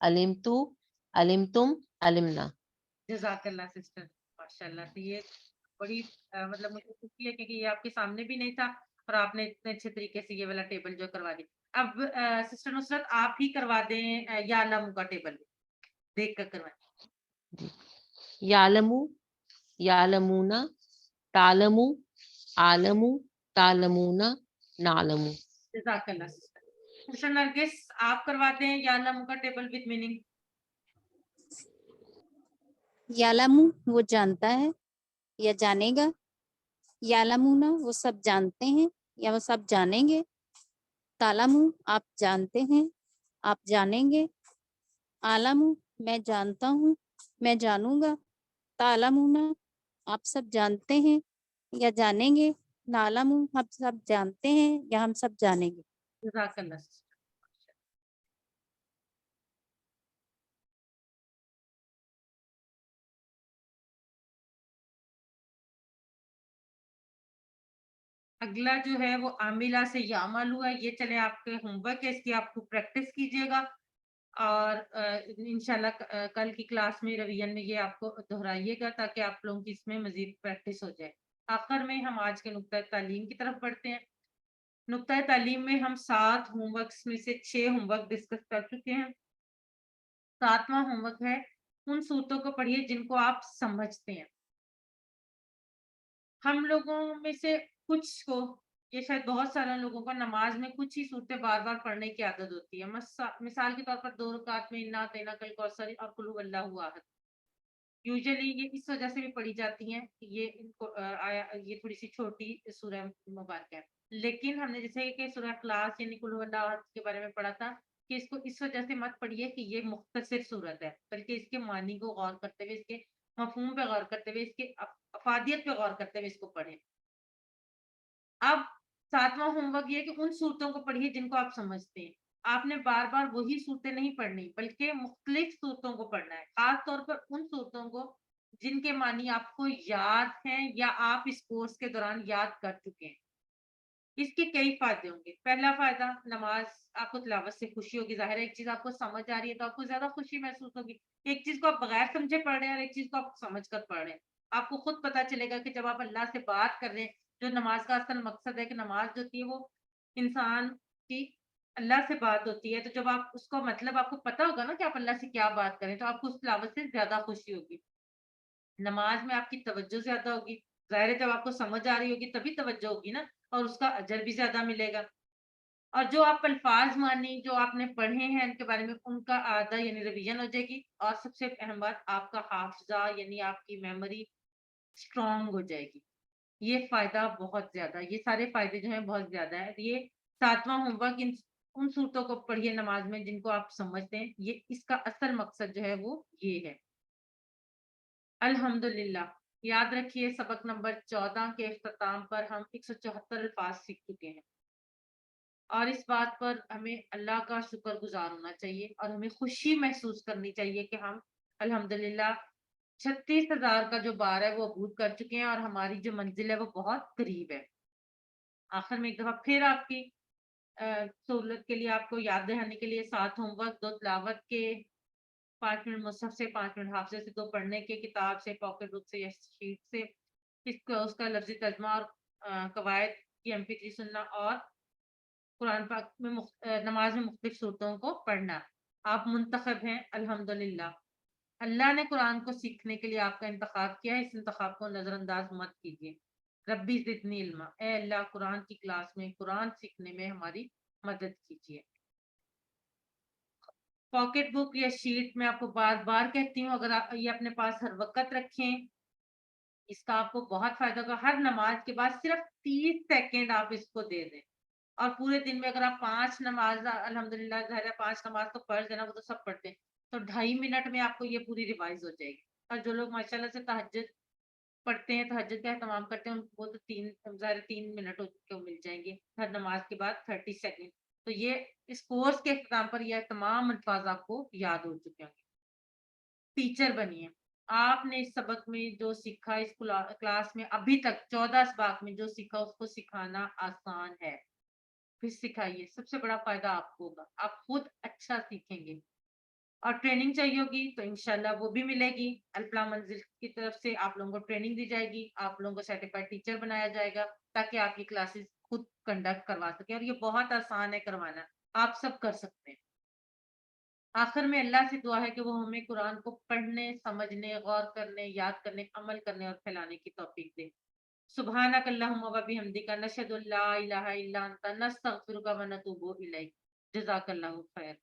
Speaker 9: علمتو، علمتم، علمنا.
Speaker 1: جزاک اللہ سسٹر، ماشاء اللہ سے یہ بڑی مطلب مجھے خوشی ہے کیونکہ یہ آپ کے سامنے بھی نہیں تھا اور آپ نے اتنے اچھے طریقے سے یہ والا ٹیبل جو کروا دی. اب سسٹر نصرت آپ ہی کروا دیں یا علم کا ٹیبل دیکھ کر کروائیں.
Speaker 9: یعلمو، یعلمون، تعلمو، عالمو، تعلمون، نعلمو.
Speaker 1: جزاک اللہ سسٹر. سسٹر نرگس آپ کروا دیں یا علم کا ٹیبل وتھ میننگ.
Speaker 5: یعلم وہ جانتا ہے یا جانے گا، یعلمون وہ سب جانتے ہیں یا وہ سب جانیں گے، تعلم آپ جانتے ہیں، آپ جانیں گے، عالم میں جانتا ہوں، میں جانوں گا، تعلمون آپ سب جانتے ہیں یا جانیں گے، نعلم ہم سب جانتے ہیں یا ہم سب جانیں گے.
Speaker 1: جزاک اللہ سسٹر. اگلا جو ہے وہ عاملہ سے یعمل ہوا. یہ چلے آپ کے ہوم ورک ہے، اس کی آپ کو پریکٹس کیجیے گا اور انشاءاللہ کل کی کلاس میں رویان میں یہ آپ کو دہرائیے گا تاکہ آپ لوگوں کی اس میں مزید پریکٹس ہو جائے. آخر میں ہم آج کے نقطۂ تعلیم کی طرف بڑھتے ہیں. نقطۂ تعلیم میں ہم 7 ہوم ورکس میں سے 6 ہوم ورک ڈسکس کر چکے ہیں. 7واں ہوم ورک ہے ان صورتوں کو پڑھیے جن کو آپ سمجھتے ہیں. ہم لوگوں میں سے کچھ کو، یہ شاید بہت سارے لوگوں کو نماز میں کچھ ہی صورتیں بار بار پڑھنے کی عادت ہوتی ہے. مثال کے طور پر 2 رکعت میں انا اعطیناک الکوثر اور قل هو اللہ احد. یوزلی یہ اس وجہ سے بھی پڑھی جاتی ہیں کہ یہ ان کو یہ تھوڑی سی چھوٹی سورہ مبارکہ ہے. لیکن ہم نے جیسے کہ سورہ اخلاص یعنی قل هو اللہ احد کے بارے میں پڑھا تھا کہ اس کو اس وجہ سے مت پڑھیے کہ یہ مختصر صورت ہے، بلکہ اس کے معنی کو غور کرتے ہوئے، اس کے مفہوم پہ غور کرتے ہوئے، اس کے افادیت پہ غور کرتے ہوئے اس کو پڑھیں. اب 7واں ہوم ورک یہ کہ ان صورتوں کو پڑھیے جن کو آپ سمجھتے ہیں. آپ نے بار بار وہی صورتیں نہیں پڑھنی بلکہ مختلف صورتوں کو پڑھنا ہے، خاص طور پر ان صورتوں کو جن کے معنی آپ کو یاد ہیں یا آپ اس کورس کے دوران یاد کر چکے ہیں. اس کے کئی فائدے ہوں گے. پہلا فائدہ، نماز آپ کو تلاوت سے خوشی ہوگی. ظاہر ہے ایک چیز آپ کو سمجھ آ رہی ہے تو آپ کو زیادہ خوشی محسوس ہوگی. ایک چیز کو آپ بغیر سمجھے پڑھ رہے ہیں اور ایک چیز کو آپ سمجھ کر پڑھ رہے ہیں. آپ کو خود پتا چلے گا کہ جب آپ اللہ سے بات کر رہے ہیں، جو نماز کا اصل مقصد ہے کہ نماز جو ہوتی ہے وہ انسان کی اللہ سے بات ہوتی ہے، تو جب آپ اس کو مطلب آپ کو پتا ہوگا نا کہ آپ اللہ سے کیا بات کریں تو آپ کو اس تلاوت سے زیادہ خوشی ہوگی. نماز میں آپ کی توجہ زیادہ ہوگی. ظاہر ہے جب آپ کو سمجھ آ رہی ہوگی تبھی توجہ ہوگی نا، اور اس کا اجر بھی زیادہ ملے گا. اور جو آپ الفاظ مانی جو آپ نے پڑھے ہیں ان کے بارے میں ان کا اعادہ یعنی ریویژن ہو جائے گی. اور سب سے اہم بات، آپ کا حافظہ یعنی آپ کی میموری اسٹرانگ ہو جائے گی. یہ فائدہ بہت زیادہ، یہ سارے فائدے جو ہیں بہت زیادہ ہے. یہ 7واں ہوم ورک ان صورتوں کو پڑھیے نماز میں جن کو آپ سمجھتے ہیں. یہ اس کا اصل مقصد جو ہے وہ یہ ہے. الحمدللہ. یاد رکھیے سبق نمبر 14 کے اختتام پر ہم 174 الفاظ سیکھ چکے ہیں اور اس بات پر ہمیں اللہ کا شکر گزار ہونا چاہیے اور ہمیں خوشی محسوس کرنی چاہیے کہ ہم الحمدللہ 36,000 کا جو بار ہے وہ عبور کر چکے ہیں اور ہماری جو منزل ہے وہ بہت قریب ہے. آخر میں ایک دفعہ پھر آپ کی سہولت کے لیے آپ کو یاد دہانے کے لیے 7 ہوم ورک، 2 تلاوت کے، 5 منٹ مصحف سے، 5 منٹ حافظے سے، 2 پڑھنے کے، کتاب سے، پاکٹ بک سے یا شیٹ سے، اس کا لفظی ترجمہ اور قواعد کی MP3 سننا اور قرآن پاک میں نماز میں مختلف صورتوں کو پڑھنا. آپ منتخب ہیں الحمدللہ. اللہ نے قرآن کو سیکھنے کے لیے آپ کا انتخاب کیا ہے، اس انتخاب کو نظر انداز مت کیجیے. ربی زدنی علما، اے اللہ قرآن کی کلاس میں قرآن سیکھنے میں ہماری مدد کیجیے. پاکٹ بک یا شیٹ میں آپ کو بار بار کہتی ہوں اگر آپ یہ اپنے پاس ہر وقت رکھیں، اس کا آپ کو بہت فائدہ ہوگا. ہر نماز کے بعد صرف 30 سیکنڈ آپ اس کو دے دیں اور پورے دن میں اگر آپ 5 نماز الحمدللہ ظاہر ہے 5 نماز تو فرض ہے نا، وہ تو سب پڑھتے ہیں، تو 2.5 منٹ میں آپ کو یہ پوری ریوائز ہو جائے گی. اور جو لوگ ماشاءاللہ سے تہجد پڑھتے ہیں، تہجد کا اہتمام کرتے ہیں، وہ تو 3 منٹ کو مل جائیں گے ہر نماز کے بعد 30 سیکنڈ. تو یہ اس کورس کے اختتام پر یہ تمام الفاظ آپ کو یاد ہو چکے ہوں گے. ٹیچر بنیے. آپ نے اس سبق میں جو سیکھا، اس کلاس میں ابھی تک 14 اسباق میں جو سیکھا اس کو سکھانا آسان ہے. پھر سکھائیے. سب سے بڑا فائدہ آپ کو ہوگا، آپ خود اچھا سیکھیں گے. اور ٹریننگ چاہیے ہوگی تو انشاءاللہ وہ بھی ملے گی. الفلاح منزل کی طرف سے آپ لوگوں کو ٹریننگ دی جائے گی, آپ لوگوں کو سرٹیفائڈ ٹیچر بنایا جائے گا تاکہ آپ کی کلاسز خود کنڈکٹ کروا سکیں, اور یہ بہت آسان ہے کروانا, آپ سب کر سکتے ہیں. آخر میں اللہ سے دعا ہے کہ وہ ہمیں قرآن کو پڑھنے, سمجھنے, غور کرنے, یاد کرنے, عمل کرنے اور پھیلانے کی توفیق دے. سبحانک اللہم و بحمدک نشہد ان لا الہ الا انت نستغفرک و نتوب الیک. جزاک اللہ خیر.